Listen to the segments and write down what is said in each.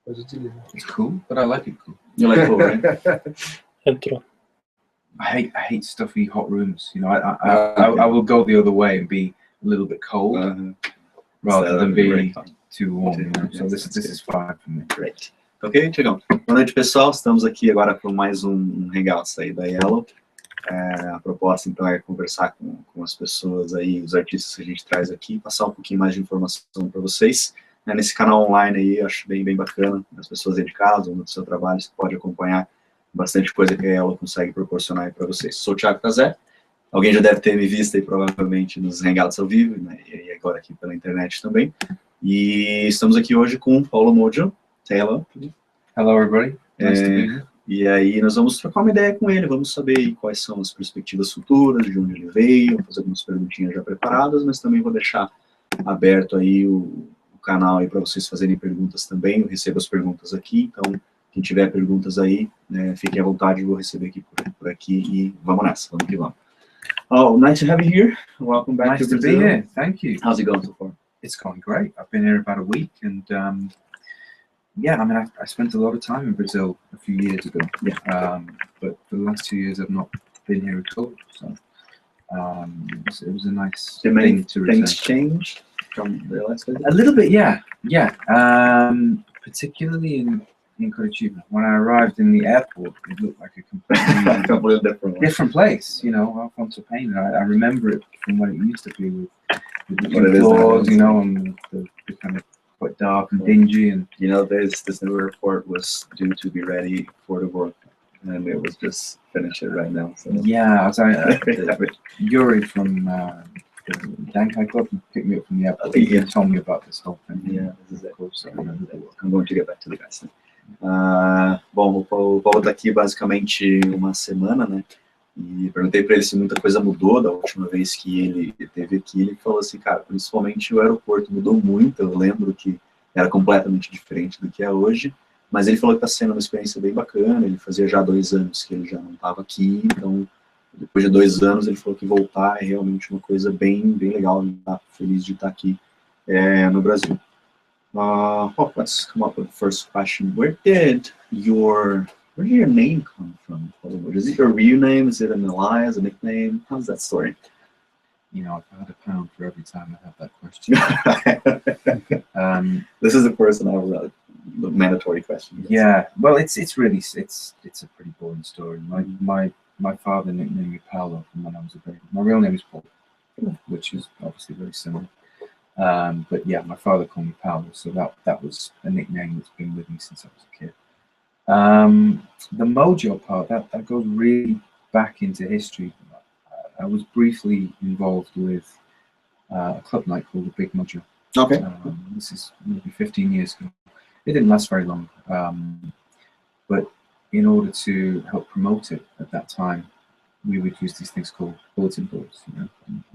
It's cool, but I like it cool. You like cool, right? Entrou. I hate stuffy hot rooms. You know, I will go the other way and be a little bit cold rather than be too warm. You know? So this is fine for me. Great. Ok, Tiagão. Boa noite, pessoal. Estamos aqui agora para mais um Hangout aí da Yellow. A proposta, então, é conversar com as pessoas aí, os artistas que a gente traz aqui, passar um pouquinho mais de informação para vocês. Nesse canal online aí, eu acho bem bacana. As pessoas aí de casa ou no seu trabalho, você pode acompanhar bastante coisa que a Yellow consegue proporcionar aí para vocês. Sou o Thiago Cazé. Alguém já deve ter me visto aí, provavelmente, nos Hangouts ao vivo, né? E agora aqui pela internet também. E estamos aqui hoje com o Paolo Mojo. Say hello. Hello, everybody. Nice to be here. E aí nós vamos trocar uma ideia com ele, vamos saber aí quais são as perspectivas futuras, de onde ele veio, vou fazer algumas perguntinhas já preparadas, mas também vou deixar aberto aí o canal aí para vocês fazerem perguntas também. Eu recebo as perguntas aqui, então quem tiver perguntas aí, fiquem à vontade, eu vou receber aqui por aqui e vamos nessa, vamos que vamos. Oh, nice to have you here. Welcome back nice to Brazil. Be here. Thank you. How's it going so far? It's going great. I've been here about a week, and yeah, I mean, I spent a lot of time in Brazil a few years ago. Yeah. But for the last 2 years, I've not been here at all. So it was a nice thing to return. Things changed from the last visit? A little bit, yeah. Particularly in Curitiba. When I arrived in the airport, it looked like a completely different place. You know, off onto Spain. I remember it from what it used to be with the floors, you know, and the kind of quite dark and dingy. And you know, this new airport was due to be ready for the work, and it was just finished it right now. So yeah, Yuri from the Dankai Club picked me up from the airport. He told me about this whole thing. Yeah, this is it. So I remember that. I'm going to get back to the guys. Bom, o Paulo está aqui basicamente uma semana, né? E perguntei para ele se muita coisa mudou da última vez que ele esteve aqui. Ele falou assim, cara, principalmente o aeroporto mudou muito. Eu lembro que era completamente diferente do que é hoje. Mas ele falou que está sendo uma experiência bem bacana. Ele fazia já 2 anos que ele já não estava aqui. Então, depois de 2 anos, ele falou que voltar é realmente uma coisa bem legal. Ele está feliz de estar aqui no Brasil. Let's come up with the first question. Where did your name come from? Is it your real name? Is it an alias, a nickname? How's that story? You know, I've had a pound for every time I have that question. This is the personal mandatory question. Yeah, well, it's a pretty boring story. My father nicknamed me Paolo from when I was a baby. My real name is Paul, which is obviously very similar. But yeah, my father called me Paolo, so that was a nickname that's been with me since I was a kid. The Mojo part, that goes really back into history. I was briefly involved with a club night called the Big Mojo. Okay. This is maybe 15 years ago. It didn't last very long, but in order to help promote it at that time, we would use these things called bulletin boards, you know,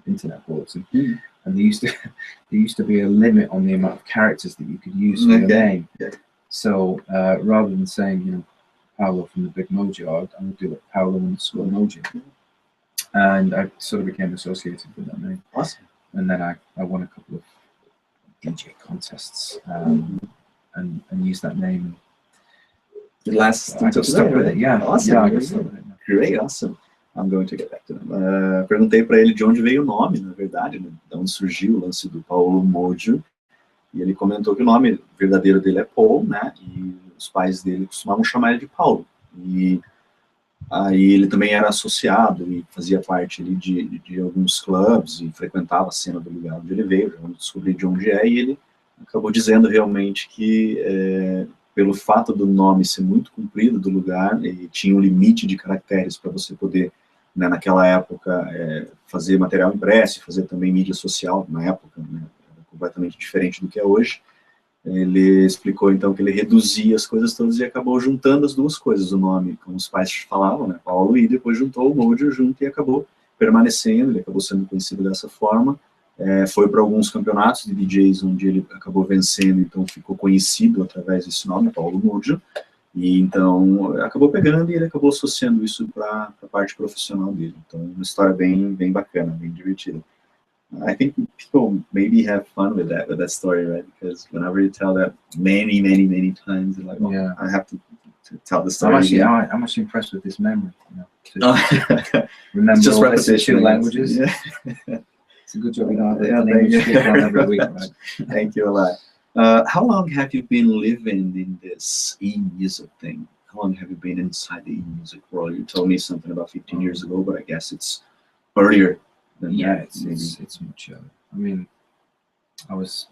internet boards, and there used to be a limit on the amount of characters that you could use for your name. Yeah. So rather than saying, you know, Paolo from the Big Mojo, I would do it Paolo Mojo, and I sort of became associated with that name. Awesome. And then I won a couple of DJ contests and used that name. The last I got stuck with it. Yeah. Awesome. Yeah, I got stuck with it. Great, awesome. I'm going to get back to them. Perguntei para ele de onde veio o nome, na verdade, né? De onde surgiu o lance do Paolo Mojo. E ele comentou que o nome verdadeiro dele é Paul, né? E os pais dele costumavam chamar ele de Paulo. E aí ele também era associado e fazia parte ali de alguns clubes e frequentava a cena do lugar onde ele veio, onde descobri de onde é, e ele acabou dizendo realmente que pelo fato do nome ser muito comprido do lugar, ele tinha um limite de caracteres para você poder, né, naquela época, fazer material impresso, fazer também mídia social, na época, né, era completamente diferente do que é hoje. Ele explicou, então, que ele reduzia as coisas todas e acabou juntando as duas coisas, o nome, como os pais falavam, né, Paulo, e depois juntou o Mojo junto e acabou permanecendo, ele acabou sendo conhecido dessa forma. Foi para alguns campeonatos de DJs onde ele acabou vencendo, então ficou conhecido através desse nome, Paolo Mojo, e então acabou pegando e ele acabou associando isso para a parte profissional dele. Então, uma história bem bacana, bem divertida. I think people maybe have fun with that story, right? Because whenever you tell that many times, they're like, oh, Yeah. I have to tell the story. I'm actually impressed with this memory. You know, to remember Just all this in repetition, 2 I guess. languages. Yeah. It's a good job you don't have Yeah, an thank English you. speaker on every week, right? Thank you a lot. How long have you been living in this e-music thing? How long have you been inside the e-music world? You told me something about 15 years ago, but I guess it's earlier than Yeah, that. it's much earlier. I mean, I was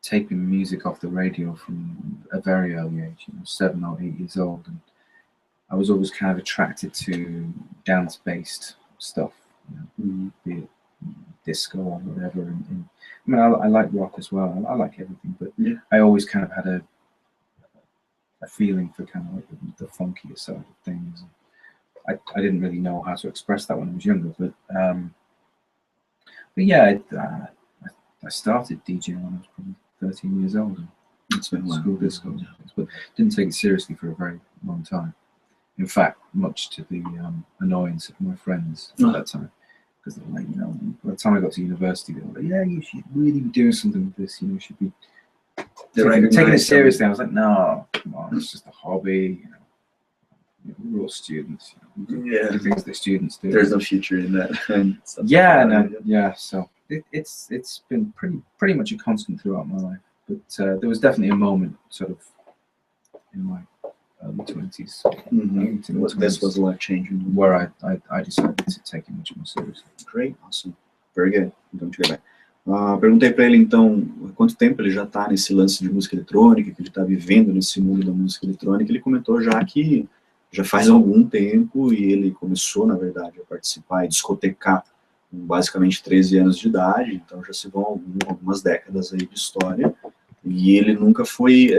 taping music off the radio from a very early age, 7 or 8 years old, and I was always kind of attracted to dance-based stuff, be it disco or whatever. I mean, I like rock as well. I like everything, but Yeah. I always kind of had a feeling for kind of like the funkier side of things. I didn't really know how to express that when I was younger, but yeah, I started DJing when I was probably 13 years old. It's been a while. School disco, but didn't take it seriously for a very long time. In fact, much to the annoyance of my friends at that time, because they were like, by the time I got to university, they were like, yeah, you should really be doing something with this. You should be taking it seriously. I was like, no, come on, it's just a hobby. We're all students. The things that students do. There's no future in that. Yeah. So it's been pretty much a constant throughout my life. But there was definitely a moment, sort of, in my early 20s. This was a life changing. Where I decided to take it much more seriously. Great, awesome, very good. Muito bem. Perguntei para ele então quanto tempo ele já está nesse lance de música eletrônica, que ele está vivendo nesse mundo da música eletrônica. Ele comentou já que já faz algum tempo e ele começou, na verdade, a participar e discotecar com basicamente 13 anos de idade, então já se vão algumas décadas aí de história. E ele nunca foi,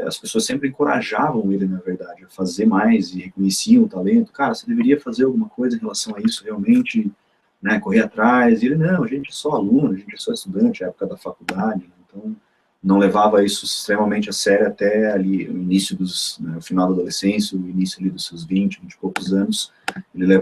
as pessoas sempre encorajavam ele, na verdade, a fazer mais e reconheciam o talento. Cara, você deveria fazer alguma coisa em relação a isso realmente, né, correr atrás. E ele, não, a gente é só aluno, a gente é só estudante, é a época da faculdade, então não levava isso extremamente a sério até ali o início o final da adolescência, o início ali dos seus 20 e poucos anos, ele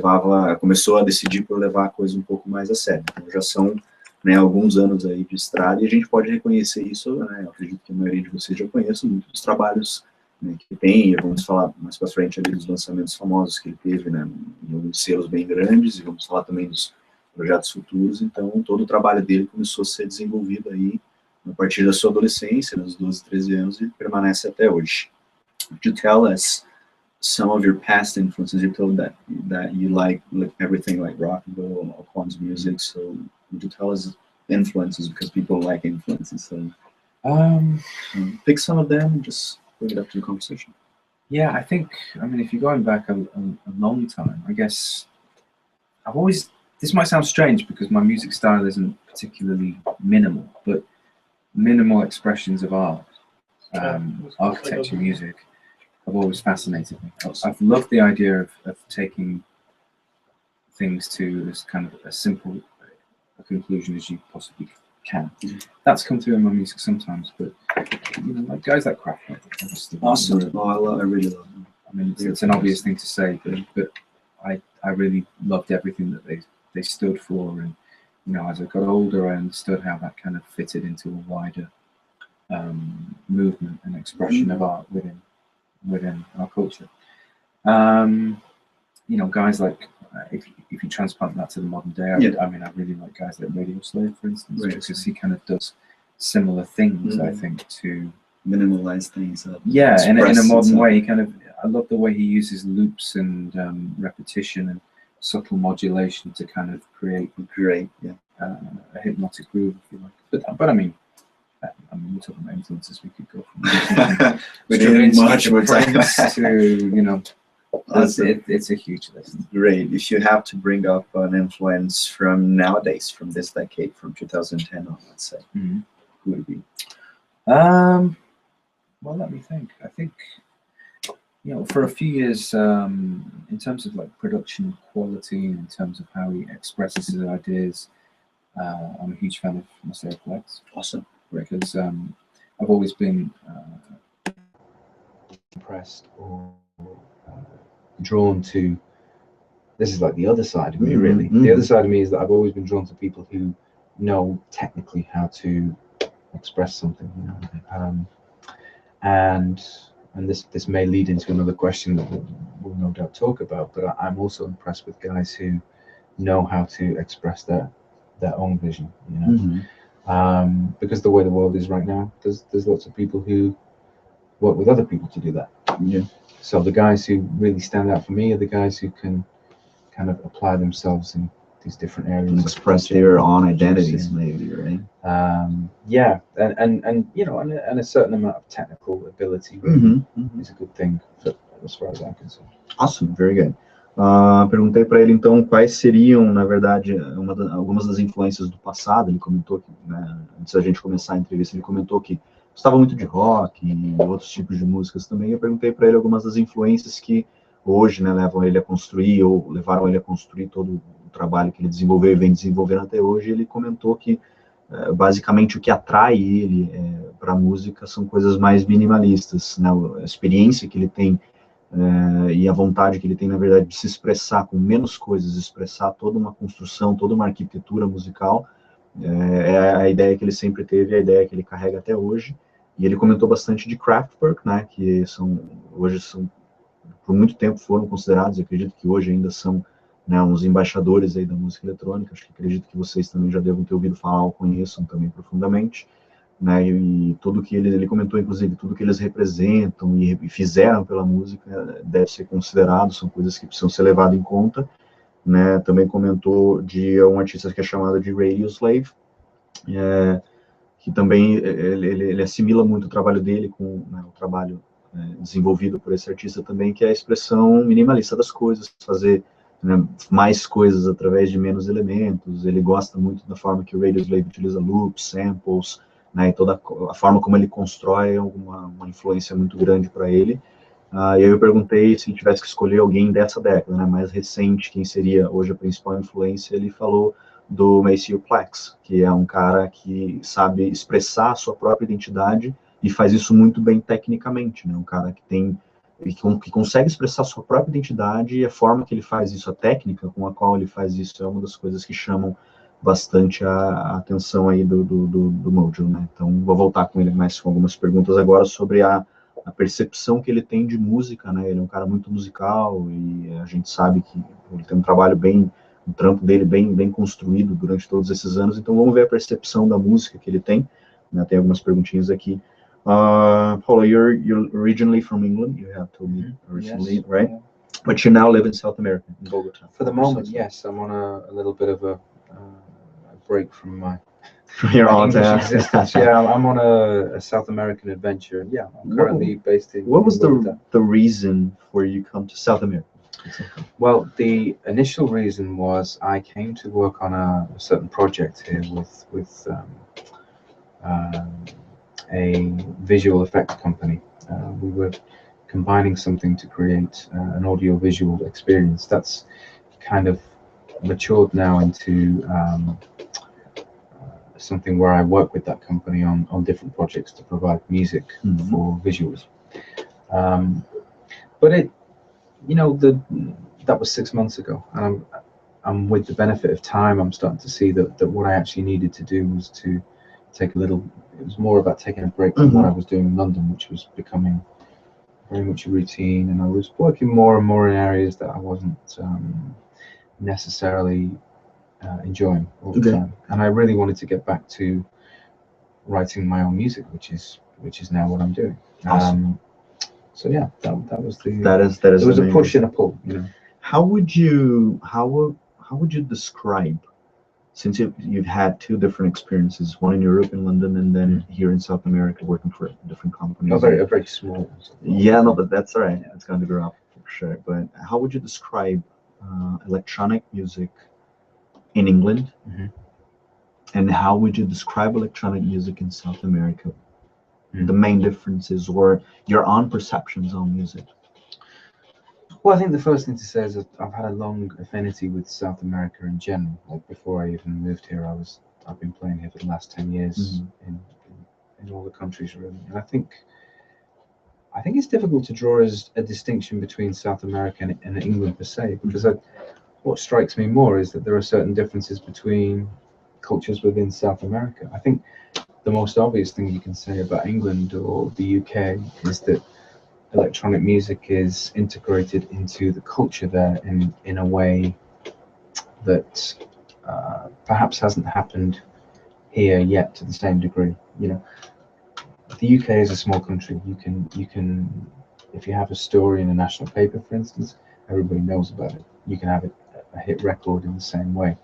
começou a decidir por levar a coisa um pouco mais a sério. Então já são, né, alguns anos aí de estrada, e a gente pode reconhecer isso, né, eu acredito que a maioria de vocês já conhece muitos dos trabalhos, né, que tem, e vamos falar mais para frente ali dos lançamentos famosos que ele teve, né, em alguns selos bem grandes, e vamos falar também dos projetos futuros. Então todo o trabalho dele começou a ser desenvolvido aí a partir da sua adolescência, nos 12, 13 anos, e permanece até hoje. Could you tell us some of your past influences? You told that you like everything like rock and roll, all forms of music, so would you tell us influences, because people like influences, so pick some of them and just bring it up to the conversation. Yeah, I think, I mean, if you're going back a long time, I guess this might sound strange because my music style isn't particularly minimal, but minimal expressions of art, architecture, music, have always fascinated me. I've loved the idea of taking things to as kind of a simple a conclusion as you possibly can. That's come through in my music sometimes, but like guys like Kraftwerk. Awesome. I really love them. I mean, it's an obvious thing to say, but I really loved everything that they stood for, and as I got older, I understood how that kind of fitted into a wider movement and expression of art within our culture. Guys like, if you transplant that to the modern day, I mean, I really like guys like Radio Slave, for instance, because he kind of does similar things, I think, to minimalize things up. Yeah, in a modern way. I love the way he uses loops and repetition and subtle modulation to kind of create a hypnotic groove, if you like. But I mean, we're talking about influences. We could go from we're doing much more time to it's a huge list. Great. If you have to bring up an influence from nowadays, from this decade, from 2010 on, let's say, who would it be? Well, let me think. I think, for a few years, in terms of like production quality, in terms of how he expresses his ideas, I'm a huge fan of Mosaic Lex. Awesome. Because I've always been impressed or drawn to. This is like the other side of me, really. The other side of me is that I've always been drawn to people who know technically how to express something, you know. And this may lead into another question that we'll no doubt talk about, but I'm also impressed with guys who know how to express their own vision, you know. Because the way the world is right now, there's lots of people who work with other people to do that. Yeah. So the guys who really stand out for me are the guys who can kind of apply themselves in these different areas and express their own identities, maybe, right? Yeah, and you know, and a certain amount of technical ability really is a good thing for, as far as I'm concerned. Awesome, very good. Perguntei para ele, então, quais seriam, na verdade, algumas das influências do passado. Ele comentou que, né, antes da gente começar a entrevista, ele comentou que gostava muito de rock e outros tipos de músicas também. Eu perguntei para ele algumas das influências que hoje, né, levam ele a construir, ou levaram ele a construir todo o trabalho que ele desenvolveu e vem desenvolvendo até hoje. Ele comentou que, basicamente, o que atrai ele para a música são coisas mais minimalistas, né, a experiência que ele tem e a vontade que ele tem, na verdade, de se expressar com menos coisas, expressar toda uma construção, toda uma arquitetura musical, é a ideia que ele sempre teve, a ideia que ele carrega até hoje. E ele comentou bastante de Kraftwerk, né, que hoje são, por muito tempo foram considerados, acredito que hoje ainda são, né, uns embaixadores aí da música eletrônica. Acredito que vocês também já devem ter ouvido falar ou conheçam também profundamente. Né, e tudo que ele comentou, inclusive, tudo que eles representam e fizeram pela música deve ser considerado, são coisas que precisam ser levadas em conta, né. Também comentou de um artista que é chamado de Radio Slave, que também ele assimila muito o trabalho dele com, né, o trabalho desenvolvido por esse artista também, que é a expressão minimalista das coisas, fazer, né, mais coisas através de menos elementos. Ele gosta muito da forma que o Radio Slave utiliza loops, samples, né, e toda a forma como ele constrói uma influência muito grande para ele. E aí eu perguntei se ele tivesse que escolher alguém dessa década, né, mais recente, quem seria hoje a principal influência. Ele falou do Maceo Plex, que é um cara que sabe expressar a sua própria identidade e faz isso muito bem tecnicamente, né, um cara que consegue expressar a sua própria identidade, e a forma que ele faz isso, a técnica com a qual ele faz isso, é uma das coisas que chamam bastante a atenção aí do Mojo, né? Então, vou voltar com ele mais com algumas perguntas agora sobre a percepção que ele tem de música, né? Ele é um cara muito musical e a gente sabe que ele tem um trabalho um trampo dele bem construído durante todos esses anos. Então, vamos ver a percepção da música que ele tem, né? Tem algumas perguntinhas aqui. Paolo, you're originally from England, you have told me originally, yes, right? Yeah. But you now live in South America, in Bogota. For the moment, yes. I'm on a little bit of a break from my English existence. Yeah, I'm on a South American adventure. Yeah, I'm currently based in. What was the reason for you come to South America? Well, the initial reason was I came to work on a certain project here with a visual effects company. We were combining something to create an audio-visual experience that's kind of matured now into something where I work with that company on different projects to provide music for visuals. But it, you know, that was 6 months ago, and I'm with the benefit of time, I'm starting to see that what I actually needed to do was to take it was more about taking a break from what I was doing in London, which was becoming very much a routine, and I was working more and more in areas that I wasn't necessarily enjoying all the time. And I really wanted to get back to writing my own music, which is now what I'm doing. Awesome. So yeah, that was the that is it was a push and a pull, you know. How would you describe, since you've had two different experiences, one in Europe in London and then here in South America working for different companies? A very small. Yeah, no, but that's all right. It's going to grow up for sure. But how would you describe electronic music in England, and how would you describe electronic music in South America? The main differences or your own perceptions on music? Well, I think the first thing to say is that I've had a long affinity with South America in general. Like before I even moved here, I've been playing here for the last 10 years in all the countries really. And I think it's difficult to draw a distinction between South America and England per se, because what strikes me more is that there are certain differences between cultures within South America. I think the most obvious thing you can say about England or the UK is that electronic music is integrated into the culture there in a way that perhaps hasn't happened here yet to the same degree. You know, the UK is a small country. You can, if you have a story in a national paper, for instance, everybody knows about it. You can have a hit record in the same way.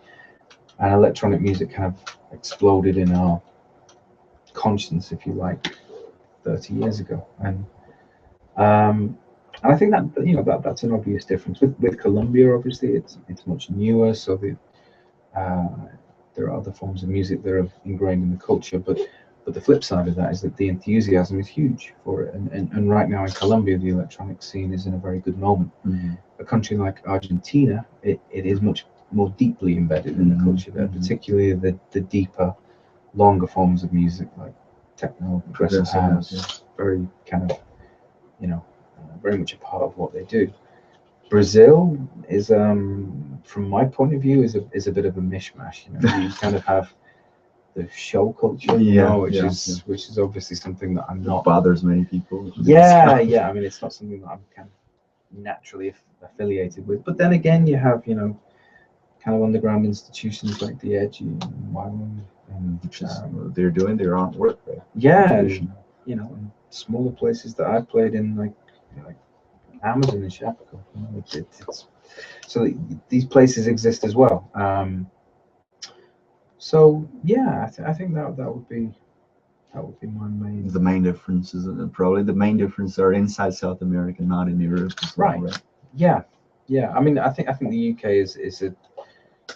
And electronic music kind of exploded in our conscience, if you like, 30 years ago. And I think that, you know, that's an obvious difference. With Colombia, obviously, it's much newer, so there are other forms of music that are ingrained in the culture, but the flip side of that is that the enthusiasm is huge for it. And right now in Colombia, the electronic scene is in a very good moment. A country like Argentina, it is much more deeply embedded in the culture there, particularly the deeper, longer forms of music like techno, progressive house, very kind of, you know, very much a part of what they do. Brazil is, from my point of view, is a bit of a mishmash. You know, you kind of have the show culture, you know, which is obviously something that I'm not. It bothers many people. Yeah. I mean, it's not something that I'm kind of naturally affiliated with. But then again, you have, you know, kind of underground institutions like the Edgy and Wyoming, and they're doing their own work, right? Yeah, and, you know, and smaller places that I played in, like Amazon and Chapico. You know, it's so these places exist as well. So yeah, I think that would be my main. The main differences, probably the main differences are inside South America, not in Europe. Right. Yeah. I mean, I think the UK is a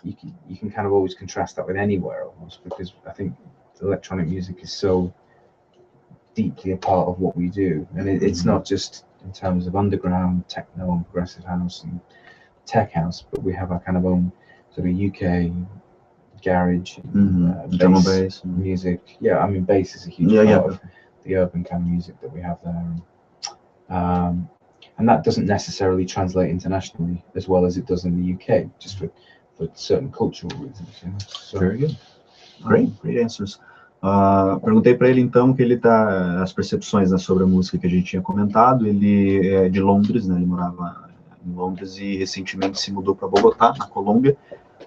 you can kind of always contrast that with anywhere almost, because I think electronic music is so deeply a part of what we do, and it's not just in terms of underground techno, progressive house, and tech house, but we have our kind of own sort of UK garage, drum and bass music. Yeah, I mean, bass is a huge part of the urban kind of music that we have there, and that doesn't necessarily translate internationally as well as it does in the UK, just for certain cultural reasons. You know? So, very good, great answers. Perguntei para ele então que ele tá as percepções, né, sobre a música que a gente tinha comentado. Ele é de Londres, né? Ele morava em Londres e recentemente se mudou para Bogotá, na Colômbia.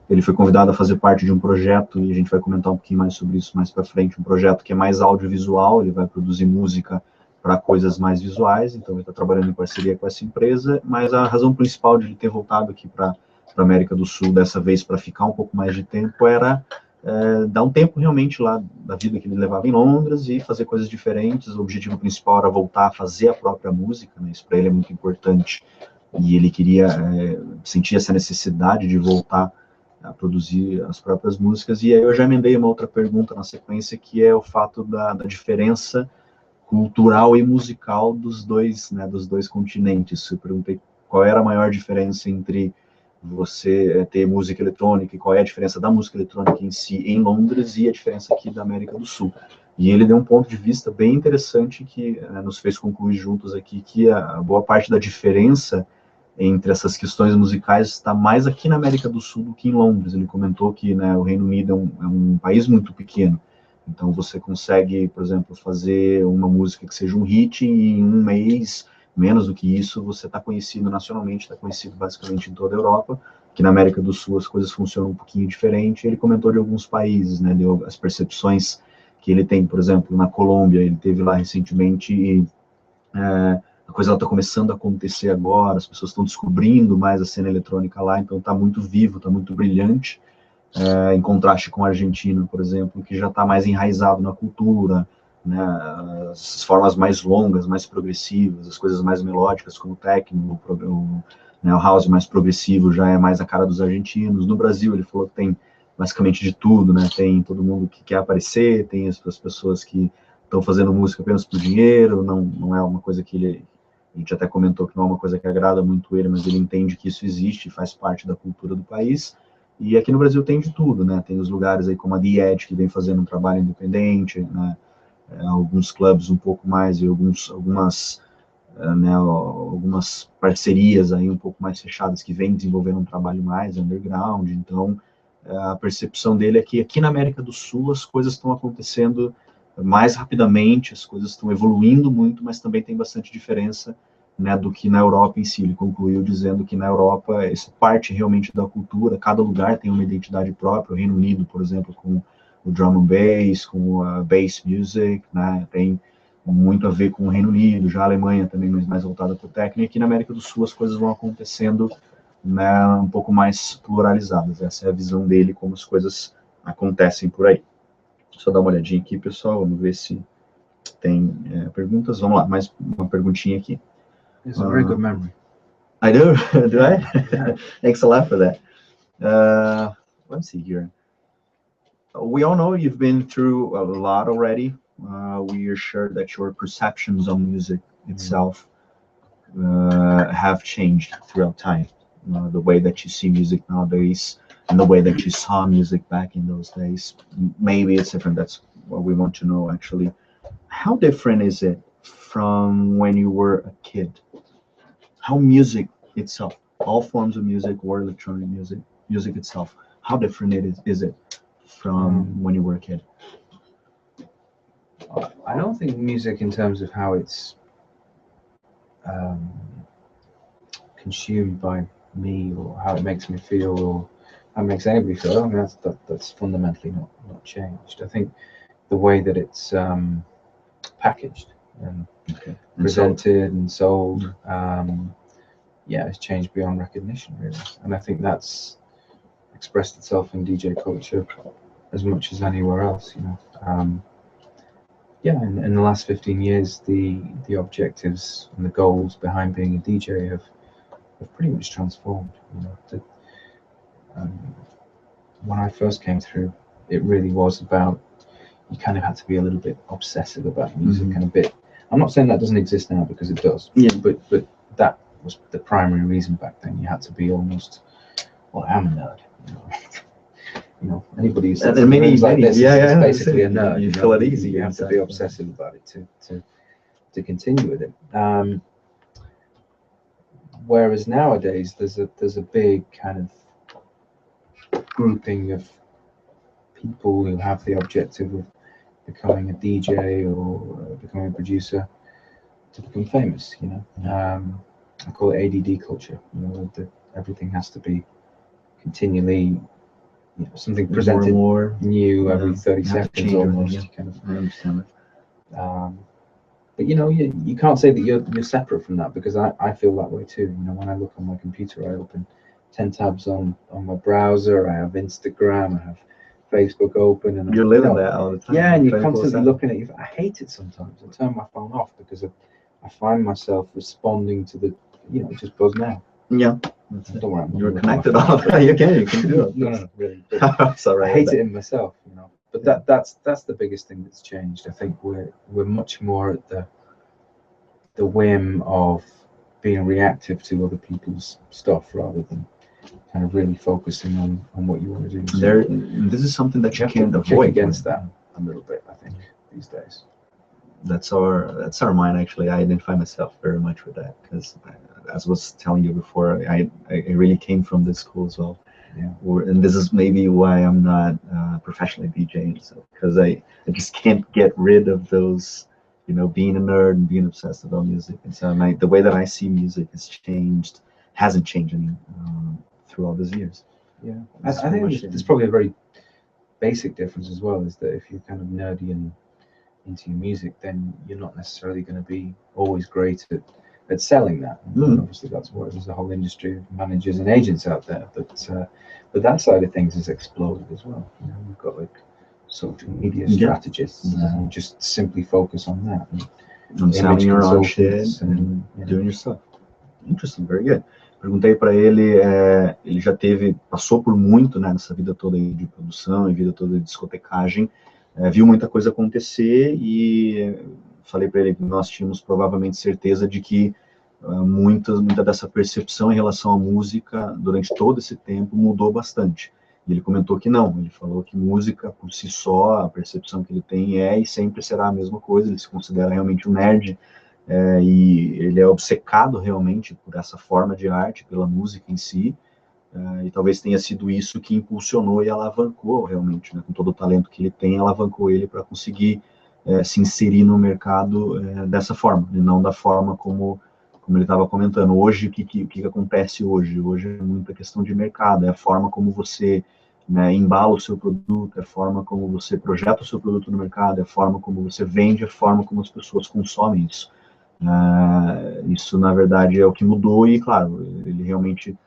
Ele foi convidado a fazer parte de um projeto, e a gente vai comentar um pouquinho mais sobre isso mais para frente, um projeto que é mais audiovisual. Ele vai produzir música para coisas mais visuais, então ele está trabalhando em parceria com essa empresa, mas a razão principal de ele ter voltado aqui para a América do Sul, dessa vez para ficar um pouco mais de tempo, era dar um tempo realmente lá da vida que ele levava em Londres e fazer coisas diferentes. O objetivo principal era voltar a fazer a própria música, né? Isso para ele é muito importante, e ele queria sentir essa necessidade de voltar a produzir as próprias músicas. E aí eu já emendei uma outra pergunta na sequência, que é o fato da diferença cultural e musical dos dois, né, dos dois continentes. Eu perguntei qual era a maior diferença entre você ter música eletrônica e qual é a diferença da música eletrônica em si em Londres e a diferença aqui da América do Sul. E ele deu um ponto de vista bem interessante que nos fez concluir juntos aqui que a boa parte da diferença entre essas questões musicais está mais aqui na América do Sul do que em Londres. Ele comentou que, né, o Reino Unido é um país muito pequeno, então você consegue, por exemplo, fazer uma música que seja um hit e em um mês, menos do que isso, você está conhecido nacionalmente, está conhecido basicamente em toda a Europa. Que na América do Sul as coisas funcionam um pouquinho diferente. Ele comentou de alguns países, né, deu as percepções que ele tem, por exemplo, na Colômbia. Ele esteve lá recentemente e a coisa está começando a acontecer agora, as pessoas estão descobrindo mais a cena eletrônica lá, então está muito vivo, está muito brilhante, em contraste com a Argentina, por exemplo, que já está mais enraizado na cultura, né, as formas mais longas, mais progressivas, as coisas mais melódicas, como o techno, o house mais progressivo já é mais a cara dos argentinos. No Brasil, ele falou que tem basicamente de tudo, né, tem todo mundo que quer aparecer, tem as pessoas que estão fazendo música apenas por dinheiro, não é uma coisa que a gente até comentou que não é uma coisa que agrada muito ele, mas ele entende que isso existe, faz parte da cultura do país. E aqui no Brasil tem de tudo, né? Tem os lugares aí como a The Edge, que vem fazendo um trabalho independente, né? Alguns clubes um pouco mais, e algumas parcerias aí um pouco mais fechadas, que vem desenvolvendo um trabalho mais underground. Então, a percepção dele é que aqui na América do Sul as coisas estão acontecendo mais rapidamente, as coisas estão evoluindo muito, mas também tem bastante diferença, né, do que na Europa em si. Ele concluiu dizendo que na Europa isso parte realmente da cultura, cada lugar tem uma identidade própria. O Reino Unido, por exemplo, com o drum and bass, com a bass music, né, tem muito a ver com o Reino Unido, já a Alemanha também mais voltada para o techno, e aqui na América do Sul as coisas vão acontecendo, né, um pouco mais pluralizadas. Essa é a visão dele, como as coisas acontecem por aí. Só dar uma olhadinha aqui, pessoal, vamos ver se tem perguntas. Vamos lá, mais uma perguntinha aqui. It's a very good memory. I do, do I? Thanks a lot for that. Let's see here. We all know you've been through a lot already. We are sure that your perceptions on music itself have changed throughout time. The way that you see music nowadays and the way that you saw music back in those days, maybe it's different. That's what we want to know, actually. How different is it from when you were a kid? How music itself, all forms of music or electronic music itself, how different is it from when you were a kid? I don't think music in terms of how it's consumed by me, or how it makes me feel, or how it makes anybody feel, I mean, that's fundamentally not changed. I think the way that it's packaged and presented and sold, yeah, it's changed beyond recognition, really. And I think that's expressed itself in DJ culture as much as anywhere else, you know. Yeah, in the last 15 years, the objectives and the goals behind being a DJ have pretty much transformed. You know, when I first came through, it really was about, you kind of had to be a little bit obsessive about music and a bit. I'm not saying that doesn't exist now, because it does. Yeah. But that was the primary reason back then. You had to be almost, well, I'm a nerd. You know, anybody who says things like this is basically a nerd. You feel it easy. You have to be obsessive about it to continue with it. Whereas nowadays there's a big kind of grouping of people who have the objective of becoming a DJ or becoming a producer to become famous. You know, I call it ADD culture. You know, that everything has to be continually, you know, something presented more new every 30 seconds almost. Kind of. I understand that. But you know, you can't say that you're separate from that, because I feel that way too. You know, when I look on my computer, I open 10 tabs on my browser. I have Instagram. I have Facebook open, and you're living that all the time. Yeah, and you're constantly looking at it. I hate it sometimes. I turn my phone off because I find myself responding to the, you know, it just goes now. Yeah. Don't worry, you're connected all the time. You can do it. No, really. Sorry, I hate it in myself, you know. But that's the biggest thing that's changed. I think we're much more at the whim of being reactive to other people's stuff, rather than kind of really focusing on what you want to do. So this is something that you can't avoid. avoid. Against that a little bit, I think, these days. That's our mind, actually. I identify myself very much with that, because as I was telling you before, I really came from this school as well. Yeah. And this is maybe why I'm not professionally DJing, so because I just can't get rid of those, you know, being a nerd and being obsessed about music. And so the way that I see music hasn't changed any through all these years. Yeah, I think there's probably a very basic difference as well, is that if you're kind of nerdy and into your music, then you're not necessarily going to be always great at selling that. Obviously, that's why there's a whole industry of managers and agents out there. But that side of things has exploded as well. You know, we've got like social media strategists who just simply focus on that. And selling your own shit and doing your stuff. Interesting, very good. Perguntei para ele, ele já passou por muito, né, nessa vida toda aí de produção e vida toda de discotecagem, viu muita coisa acontecer, e falei para ele que nós tínhamos provavelmente certeza de que muita dessa percepção em relação à música durante todo esse tempo mudou bastante. E ele comentou que não, ele falou que música por si só, a percepção que ele tem e sempre será a mesma coisa. Ele se considera realmente um nerd, e ele é obcecado realmente por essa forma de arte, pela música em si, e talvez tenha sido isso que impulsionou e alavancou realmente, né, com todo o talento que ele tem, alavancou ele para conseguir se inserir no mercado dessa forma, e não da forma como ele estava comentando. Hoje, o que acontece hoje? Hoje é muita questão de mercado, é a forma como você, né, embala o seu produto, é a forma como você projeta o seu produto no mercado, é a forma como você vende, é a forma como as pessoas consomem isso. Isso, na verdade, é o que mudou e, claro, ele realmente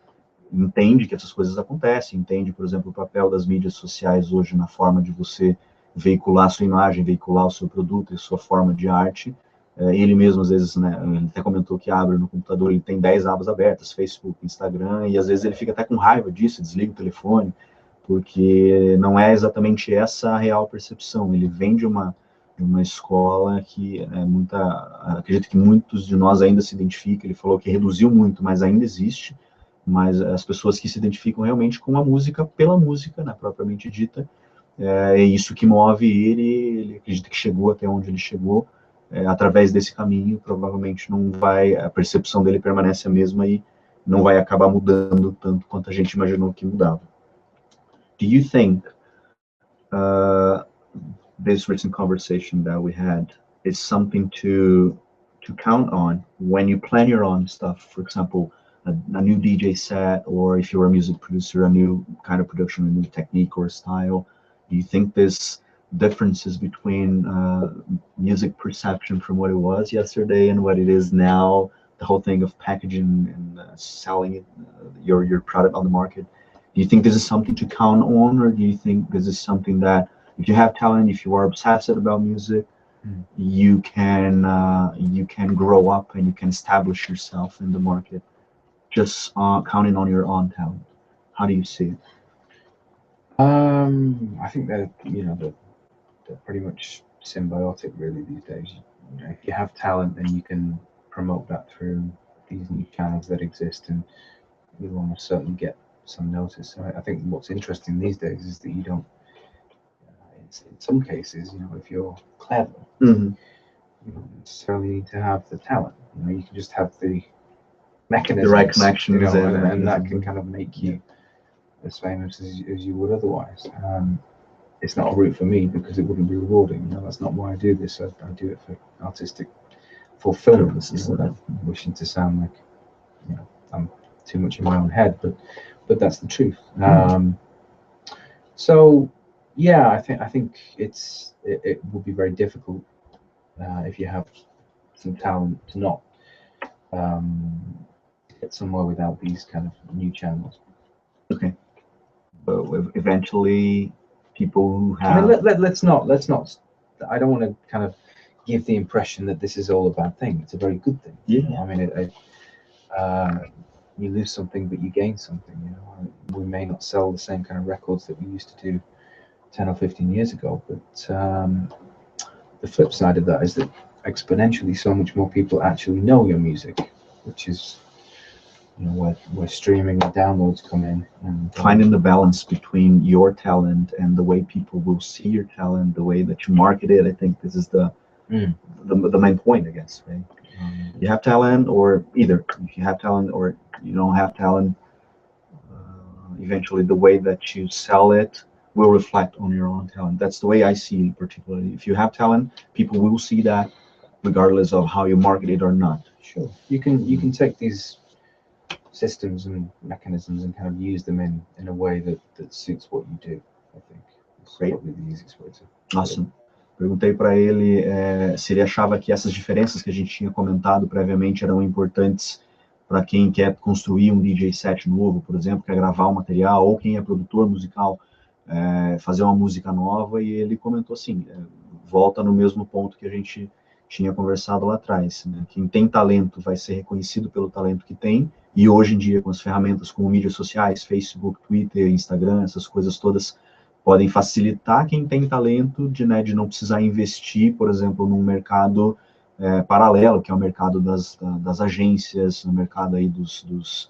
entende que essas coisas acontecem, entende, por exemplo, o papel das mídias sociais hoje na forma de você veicular a sua imagem, veicular o seu produto e sua forma de arte. Ele mesmo, às vezes, né, ele até comentou que abre no computador, ele tem 10 abas abertas, Facebook, Instagram, e às vezes ele fica até com raiva disso, desliga o telefone, porque não é exatamente essa a real percepção. Ele vem de uma escola que acredito que muitos de nós ainda se identificam. Ele falou que reduziu muito, mas ainda existe, mas as pessoas que se identificam realmente com a música, pela música, né, propriamente dita, é isso que move ele acredita que chegou até onde ele chegou, através desse caminho. Provavelmente não vai, a percepção dele permanece a mesma e não vai acabar mudando tanto quanto a gente imaginou que mudava. Do you think this recent conversation that we had is something to count on when you plan your own stuff? For example, a new DJ set, or if you're a music producer, a new kind of production, a new technique or style. Do you think there's differences between music perception from what it was yesterday and what it is now? The whole thing of packaging and selling it, your product on the market. Do you think this is something to count on, or do you think this is something that, if you have talent, if you are obsessed about music, you can grow up and you can establish yourself in the market just counting on your own talent? How do you see it? I think they're pretty much symbiotic really these days. If you have talent, then you can promote that through these new channels that exist, and you'll almost certainly get some notice. So I think what's interesting these days is that you don't, in some cases, if you're clever, you don't necessarily need to have the talent. You can just have the mechanisms, the right connections, and that can kind of make you as famous as you would otherwise. It's not a route for me because it wouldn't be rewarding. That's not why I do this. I do it for artistic fulfillment. I'm wishing to sound like I'm too much in my own head, but that's the truth. So yeah, I think it will be very difficult if you have some talent to not get somewhere without these kind of new channels. Okay, but eventually, people who have. Let's not. I don't want to kind of give the impression that this is all a bad thing. It's a very good thing. Yeah. I mean, you lose something, but you gain something. We may not sell the same kind of records that we used to do 10 or 15 years ago, but the flip side of that is that exponentially so much more people actually know your music, which is where streaming and downloads come in, and finding the balance between your talent and the way people will see your talent, the way that you market it. I think this is the main point, I guess, right? You have talent, or either if you have talent or you don't have talent, eventually the way that you sell it will reflect on your own talent. That's the way I see it, particularly. If you have talent, people will see that regardless of how you market it or not. Sure, you can take these systems and mechanisms and kind of use them in a way that suits what you do. I think it's probably the easiest way to. Awesome. Perguntei para ele se ele achava que essas diferenças que a gente tinha comentado previamente eram importantes para quem quer construir um DJ set novo, por exemplo, quer gravar um material, ou quem é produtor musical, fazer uma música nova, e ele comentou assim, volta no mesmo ponto que a gente tinha conversado lá atrás, né? Quem tem talento vai ser reconhecido pelo talento que tem, e hoje em dia, com as ferramentas como mídias sociais, Facebook, Twitter, Instagram, essas coisas todas podem facilitar quem tem talento de não precisar investir, por exemplo, num mercado paralelo, que é o mercado das agências, no mercado aí dos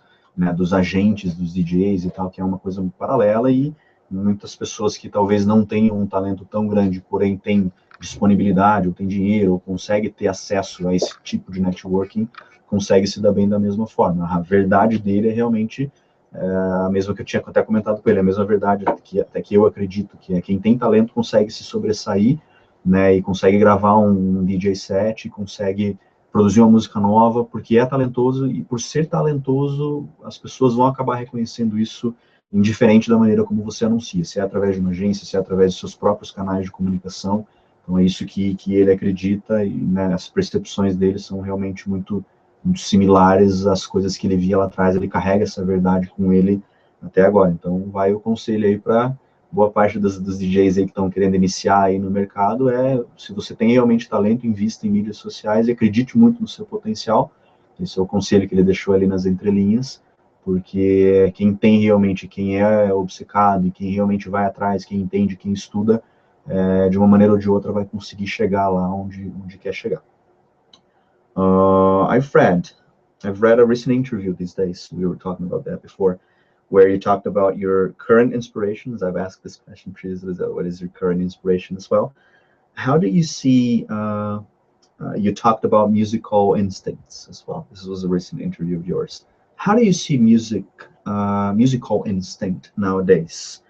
agentes, dos DJs e tal, que é uma coisa paralela, e muitas pessoas que talvez não tenham um talento tão grande, porém têm disponibilidade, ou tem dinheiro, ou consegue ter acesso a esse tipo de networking, consegue se dar bem da mesma forma. A verdade dele é realmente a mesma que eu tinha até comentado com ele, a mesma verdade que até que eu acredito que é quem tem talento consegue se sobressair, né, e consegue gravar um DJ set, consegue produzir uma música nova, porque é talentoso, e por ser talentoso, as pessoas vão acabar reconhecendo isso indiferente da maneira como você anuncia, se é através de uma agência, se é através de seus próprios canais de comunicação. Então é isso que ele acredita, e né, as percepções dele são realmente muito similares às coisas que ele via lá atrás. Ele carrega essa verdade com ele até agora. Então vai o conselho aí para boa parte dos DJs aí que estão querendo iniciar aí no mercado, se você tem realmente talento, invista em mídias sociais e acredite muito no seu potencial. Esse é o conselho que ele deixou ali nas entrelinhas, porque quem tem realmente, quem é obcecado, e quem realmente vai atrás, quem entende, quem estuda, de uma maneira ou de outra vai conseguir chegar lá onde quer chegar. I've read a recent interview these days, we were talking about that before, where you talked about your current inspirations. I've asked this question previously, what is your current inspiration as well? How do you see, you talked about musical instincts as well. This was a recent interview of yours. How do you see musical instinct nowadays?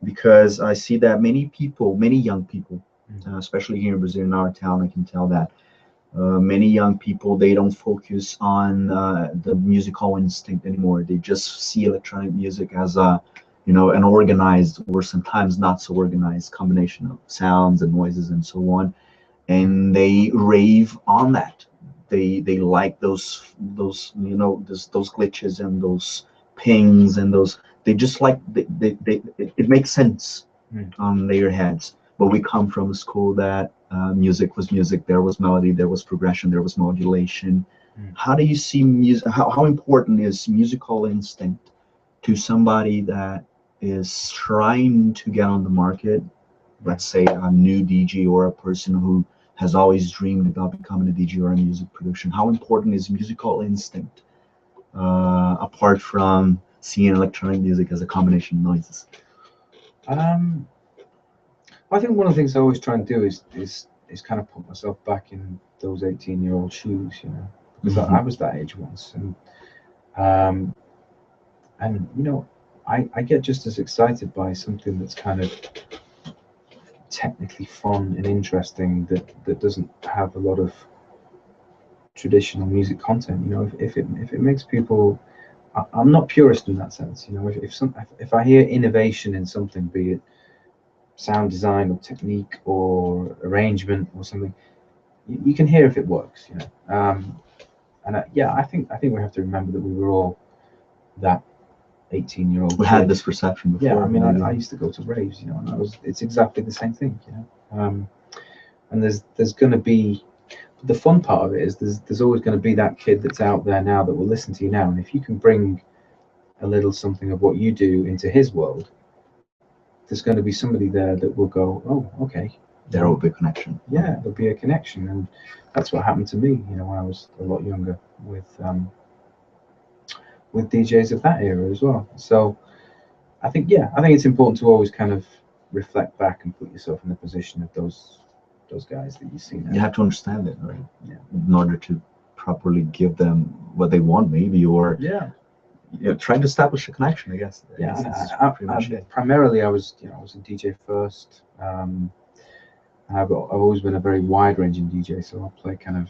Because I see that many people, many young people, especially here in Brazil, in our town, I can tell that many young people, they don't focus on the musical instinct anymore. They just see electronic music as an organized or sometimes not so organized combination of sounds and noises and so on, and they rave on that. They like those glitches and those pings and those. They just like it makes sense on their heads. But we come from a school that music was music. There was melody, there was progression, there was modulation. How do you see music? How important is musical instinct to somebody that is trying to get on the market? Let's say a new DJ or a person who has always dreamed about becoming a DJ or a music production. How important is musical instinct apart from seeing electronic music as a combination of noises? I think one of the things I always try and do is kind of put myself back in those 18-year-old shoes, because I was that age once, and I get just as excited by something that's kind of technically fun and interesting that doesn't have a lot of traditional music content. If it makes people, I'm not purist in that sense. If I hear innovation in something, be it sound design or technique or arrangement or something, you can hear if it works. I think we have to remember that we were all that 18-year-old. We had this perception before. Yeah, I mean, I used to go to raves, and it's exactly the same thing, and there's going to be, the fun part of it is there's always going to be that kid that's out there now that will listen to you now, and if you can bring a little something of what you do into his world, there's going to be somebody there that will go, oh, okay. There will be a connection. Yeah, there'll be a connection, and that's what happened to me, when I was a lot younger with DJs of that era as well. So I think it's important to always kind of reflect back and put yourself in the position of those guys that you see now. You have to understand it, right? Yeah. In order to properly give them what they want, maybe, or trying to establish a connection, I guess. Primarily, I was a DJ first. I've always been a very wide-ranging DJ, so I play kind of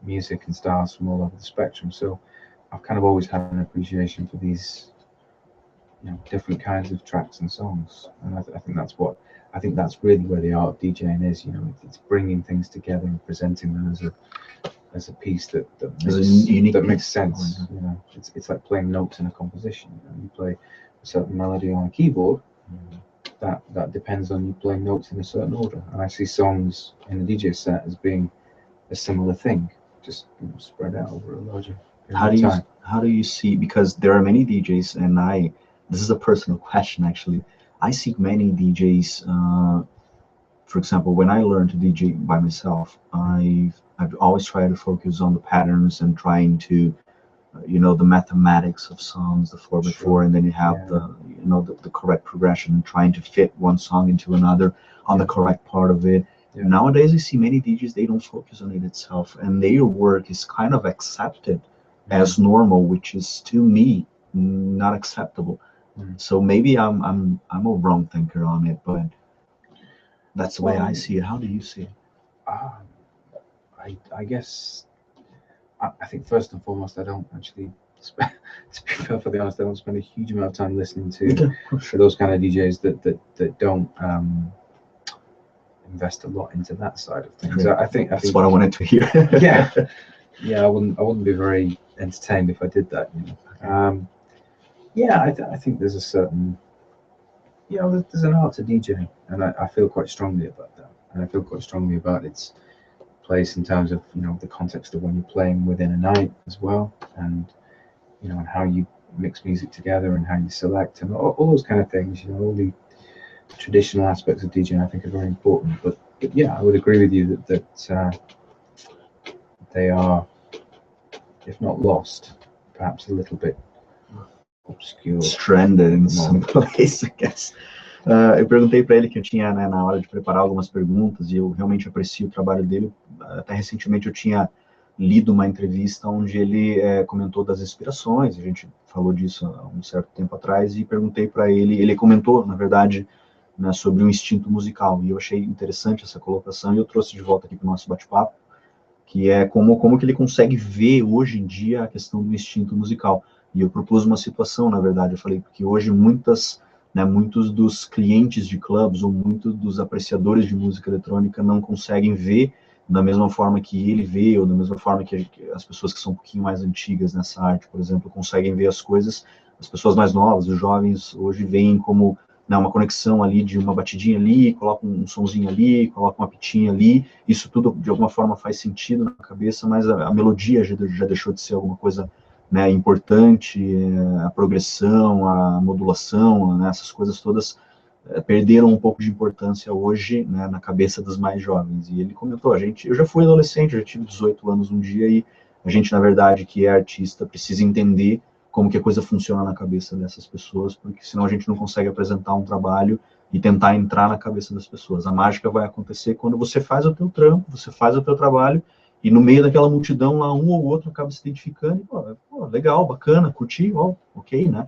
music and styles from all over the spectrum. So I've kind of always had an appreciation for these, different kinds of tracks and songs, and I think that's really where the art of DJing is. It's bringing things together and presenting them as a piece that makes sense. It's like playing notes in a composition. You play a certain melody on a keyboard. That depends on you playing notes in a certain order. And I see songs in a DJ set as being a similar thing, just spread out over a larger period of time. How do you see? Because there are many DJs, and this is a personal question actually. I see many DJs. For example, when I learned to DJ by myself, I've always tried to focus on the patterns and trying to, the mathematics of songs, the 4x4, and then you have the correct progression and trying to fit one song into another on the correct part of it. Yeah. Nowadays, I see many DJs, they don't focus on it itself, and their work is kind of accepted as normal, which is, to me, not acceptable. So maybe I'm a wrong thinker on it, but that's the way I see it. How do you see it? I guess I think first and foremost, I don't actually, to be perfectly honest, I don't spend a huge amount of time listening to those kind of DJs that don't invest a lot into that side of things. I think that's what I wanted to hear. yeah, I wouldn't be very entertained if I did that. I think there's a certain, there's an art to DJing, and I feel quite strongly about that, and I feel quite strongly about its place in terms of the context of when you're playing within a night as well, and and how you mix music together and how you select and all those kind of things. All the traditional aspects of DJing I think are very important. But yeah, I would agree with you that they are, if not lost, perhaps a little bit obscure, stranded in some place, I guess. Eu perguntei para ele que eu tinha, né, na hora de preparar algumas perguntas, e eu realmente aprecio o trabalho dele. Até recentemente eu tinha lido uma entrevista onde ele comentou das inspirações, a gente falou disso há um certo tempo atrás, e perguntei para ele, ele comentou, na verdade, né, sobre um instinto musical, e eu achei interessante essa colocação, e eu trouxe de volta aqui para o nosso bate-papo, que é como que ele consegue ver hoje em dia a questão do instinto musical. E eu propus uma situação, na verdade, eu falei, porque hoje muitos dos clientes de clubes ou muitos dos apreciadores de música eletrônica não conseguem ver da mesma forma que ele vê, ou da mesma forma que as pessoas que são um pouquinho mais antigas nessa arte, por exemplo, conseguem ver as coisas. As pessoas mais novas, os jovens, hoje veem como uma conexão ali de uma batidinha ali, coloca um sonzinho ali, coloca uma pitinha ali, isso tudo de alguma forma faz sentido na cabeça, mas a melodia já deixou de ser alguma coisa importante, a progressão, a modulação, né, essas coisas todas perderam um pouco de importância hoje, né, na cabeça dos mais jovens. E ele comentou, eu já fui adolescente, eu já tive 18 anos um dia, e a gente, na verdade, que é artista, precisa entender como que a coisa funciona na cabeça dessas pessoas, porque senão a gente não consegue apresentar um trabalho e tentar entrar na cabeça das pessoas. A mágica vai acontecer quando você faz o teu trampo, você faz o teu trabalho, e no meio daquela multidão lá, um ou outro acaba se identificando, e, pô, legal, bacana, curti, ok, né?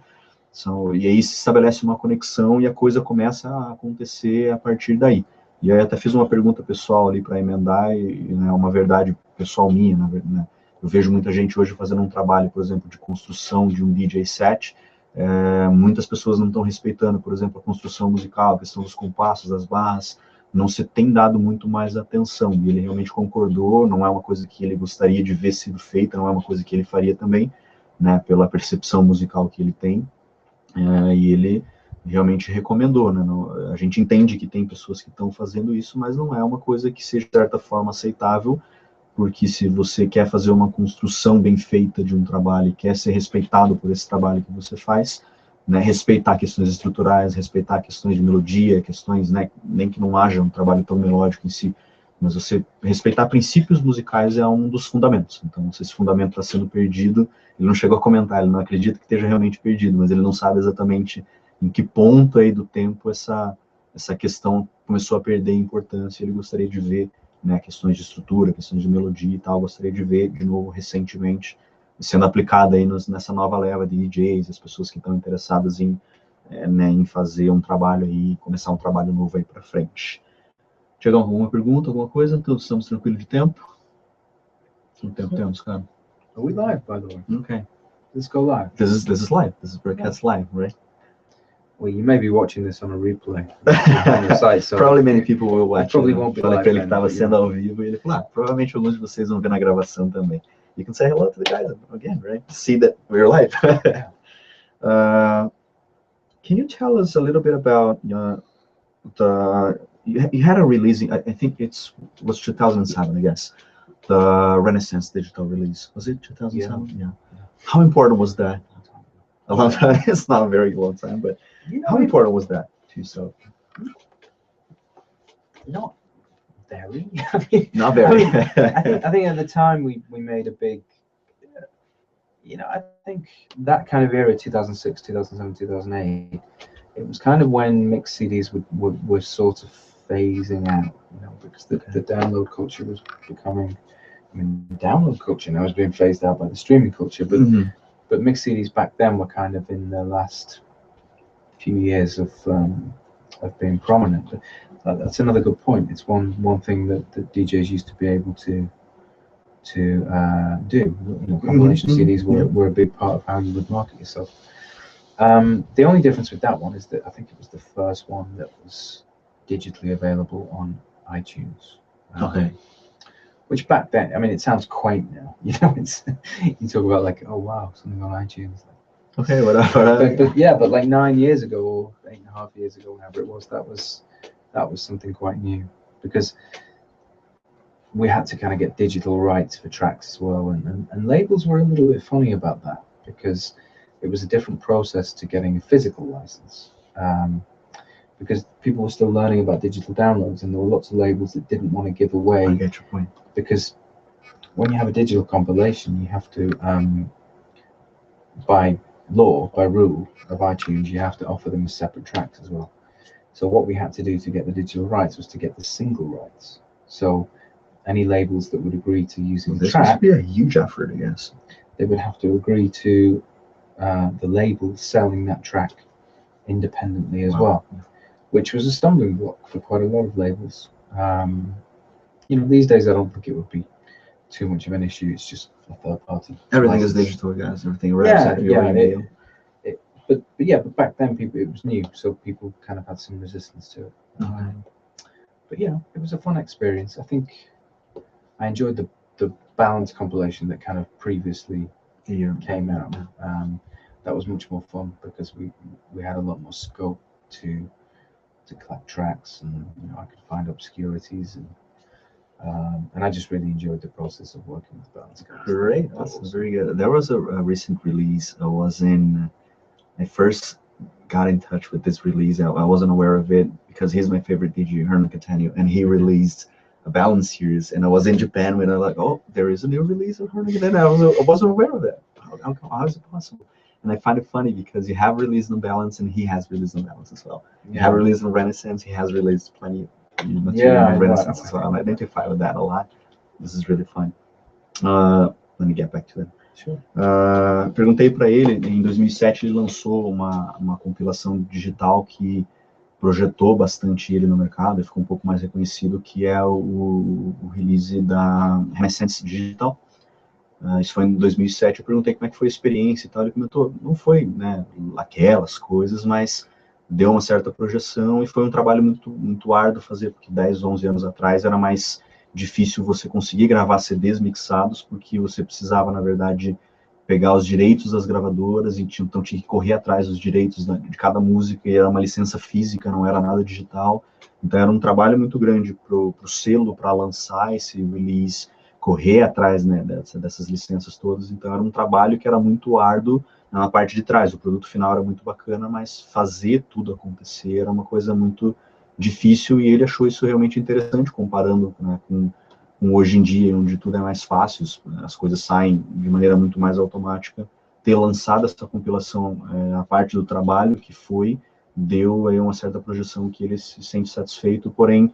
E aí se estabelece uma conexão e a coisa começa a acontecer a partir daí. E aí até fiz uma pergunta pessoal ali para emendar, né, uma verdade pessoal minha, né? Eu vejo muita gente hoje fazendo um trabalho, por exemplo, de construção de um DJ set, muitas pessoas não estão respeitando, por exemplo, a construção musical, a questão dos compassos, das barras, não se tem dado muito mais atenção, e ele realmente concordou, não é uma coisa que ele gostaria de ver sido feita, não é uma coisa que ele faria também, né, pela percepção musical que ele tem, e ele realmente recomendou, né, a gente entende que tem pessoas que estão fazendo isso, mas não é uma coisa que seja, de certa forma, aceitável, porque se você quer fazer uma construção bem feita de um trabalho e quer ser respeitado por esse trabalho que você faz, né, respeitar questões estruturais, respeitar questões de melodia, questões, né, nem que não haja um trabalho tão melódico em si, mas você respeitar princípios musicais é um dos fundamentos. Então, se esse fundamento está sendo perdido, ele não chegou a comentar, ele não acredita que esteja realmente perdido, mas ele não sabe exatamente em que ponto aí do tempo essa questão começou a perder importância, ele gostaria de ver, né, questões de estrutura, questões de melodia e tal, gostaria de ver de novo recentemente sendo aplicada aí nessa nova leva de DJs, as pessoas que estão interessadas em, né, em fazer um trabalho aí, começar um trabalho novo aí para frente. Chegou alguma pergunta, alguma coisa? Todos estamos tranquilos de tempo? Quanto tempo temos, cara? Are we live, by the way? Okay. Let's go live. This is live. This is broadcast live, right? Well, you may be watching this on a replay on your site, so probably many people will watch. Probably won't be falei live para ele que then, estava but, sendo ao vivo e ele falou, provavelmente alguns de vocês vão ver na gravação também. You can say hello to the guys again, right? See that we're live. Can you tell us a little bit about you had a release, I think was 2007, I guess, the Renaissance digital release. Was it 2007? Yeah. How important was that? A long time. It's not a very long time, but how important was that to yourself? Not very. Not very. I think at the time we made a big, I think that kind of era, 2006, 2007, 2008, it was kind of when mixed CDs were sort of phasing out, because the download culture was becoming, the download culture now is being phased out by the streaming culture, but but mixed CDs back then were kind of in the last few years of being prominent. But that's another good point. It's one thing that DJs used to be able to do. You know, compilation CDs were a big part of how you would market yourself. The only difference with that one is that I think it was the first one that was digitally available on iTunes. Okay. Which back then, I mean, it sounds quaint now. You know, it's you talk about like, oh wow, something on iTunes. Okay, whatever. But yeah, but like 9 years ago or 8.5 years ago, whenever it was, that was something quite new, because we had to kind of get digital rights for tracks as well, and labels were a little bit funny about that, because it was a different process to getting a physical license, because people were still learning about digital downloads, and there were lots of labels that didn't want to give away. I get your point. Because when you have a digital compilation, you have to, by law, by rule of iTunes, you have to offer them as separate tracks as well. So what we had to do to get the digital rights was to get the single rights. So any labels that would agree to using the track, this would be a huge effort, I guess. They would have to agree to the label selling that track independently as well, which was a stumbling block for quite a lot of labels. You know, these days I don't think it would be too much of an issue. It's just a third party. Everything is digital, guys. Everything. But back then it was new, so people kind of had some resistance to it. But yeah, it was a fun experience. I think I enjoyed the Balance compilation that kind of previously came out. That was much more fun because we had a lot more scope to collect tracks, and you know, I could find obscurities, and I just really enjoyed the process of working with Balance. Great, that's very good. There was a recent release. I first got in touch with this release. I wasn't aware of it because he's my favorite DJ, Hernan Catania, and he released a Balance series. And I was in Japan when I was like, oh, there is a new release of Hernan Catania. I wasn't aware of that. How is it possible? And I find it funny because you have released on Balance, and he has released on Balance as well. You have released on Renaissance, he has released plenty of material on Renaissance as well. I identify with that a lot. This is really fun. Let me get back to it. Sure. Perguntei para ele, em 2007 ele lançou uma compilação digital que projetou bastante ele no mercado e ficou um pouco mais reconhecido, que é o release da Renaissance Digital. Isso foi em 2007. Eu perguntei como é que foi a experiência e tal. Ele comentou, não foi, né, aquelas coisas, mas deu uma certa projeção e foi um trabalho muito, muito árduo fazer, porque 10, 11 anos atrás era mais difícil você conseguir gravar CDs mixados, porque você precisava, na verdade, pegar os direitos das gravadoras, então tinha que correr atrás dos direitos de cada música, e era uma licença física, não era nada digital. Então era um trabalho muito grande pro selo, para lançar esse release, correr atrás, né, dessas licenças todas. Então era um trabalho que era muito árduo na parte de trás. O produto final era muito bacana, mas fazer tudo acontecer era uma coisa muito difícil, e ele achou isso realmente interessante, comparando, né, com hoje em dia, onde tudo é mais fácil, as coisas saem de maneira muito mais automática. Ter lançado essa compilação, a parte do trabalho que foi, deu aí uma certa projeção que ele se sente satisfeito, porém,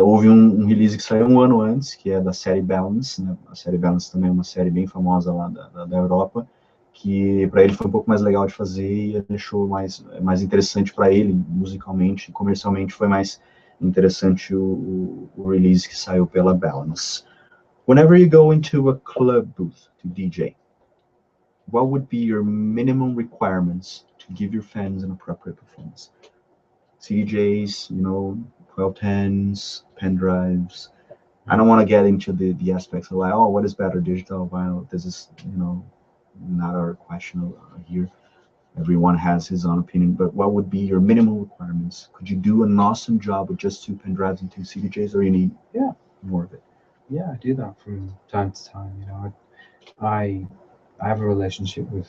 houve um release que saiu um ano antes, que é da série Balance, né? A série Balance também é uma série bem famosa lá da Europa, que para ele foi um pouco mais legal de fazer e deixou mais interessante para ele, musicalmente e comercialmente foi mais interessante o release que saiu pela Balance. Whenever you go into a club booth to DJ, what would be your minimum requirements to give your fans an appropriate performance? CDJs, 1210s, pen drives. I don't want to get into the aspects of like, oh, what is better, digital, vinyl? This is, not our question here. Everyone has his own opinion, but what would be your minimal requirements? Could you do an awesome job with just 2 pen drives and 2 CDJs, or you need more of it? Yeah, I do that from time to time. I have a relationship with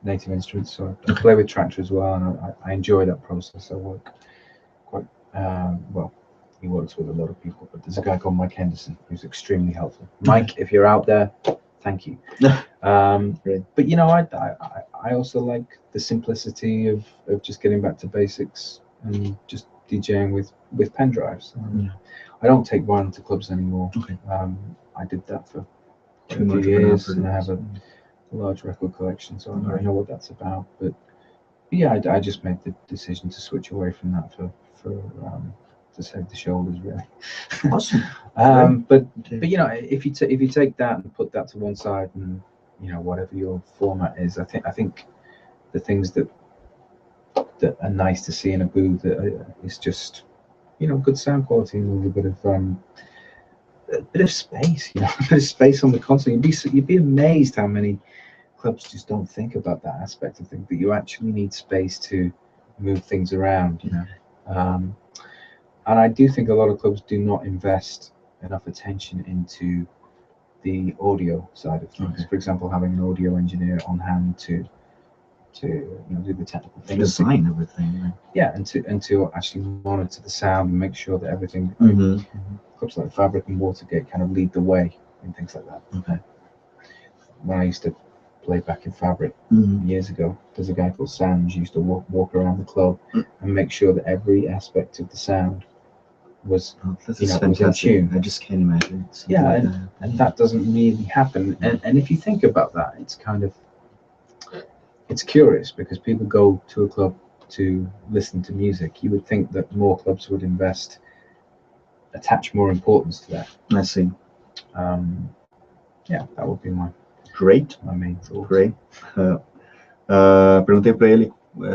Native Instruments, so I play with Tractor as well, and I enjoy that process. I work quite well. He works with a lot of people, but there's a guy called Mike Henderson who's extremely helpful. Mike, if you're out there, thank you. But I also like the simplicity of just getting back to basics and just DJing with pen drives. I don't take vinyl to clubs anymore. I did that for 2 years, and I have a large record collection, so I know what that's about. But yeah, I just made the decision to switch away from that for to save the shoulders, really. Awesome. But you know, if you take that and put that to one side, and you know, whatever your format is, I think the things that are nice to see in a booth is just, you know, good sound quality and a little bit of space, you know, a bit of space on the console. You'd be amazed how many clubs just don't think about that aspect of things, that you actually need space to move things around, you know. And I do think a lot of clubs do not invest enough attention into the audio side of things. For example, having an audio engineer on hand to you know, do the technical things, design everything. Right? Yeah, and to actually monitor the sound and make sure that everything. Clubs like Fabric and Watergate kind of lead the way in things like that. Okay. When I used to play back in Fabric years ago, there's a guy called Sanj who used to walk around the club and make sure that every aspect of the sound was, this you know, is fantastic. was in tune. I just can't imagine. Yeah, Like and that doesn't really happen. And if you think about that, it's kind of, it's curious, because people go to a club to listen to music. You would think that more clubs would attach more importance to that. I see. Yeah, that would be my main thought. Great. Perguntei para ele,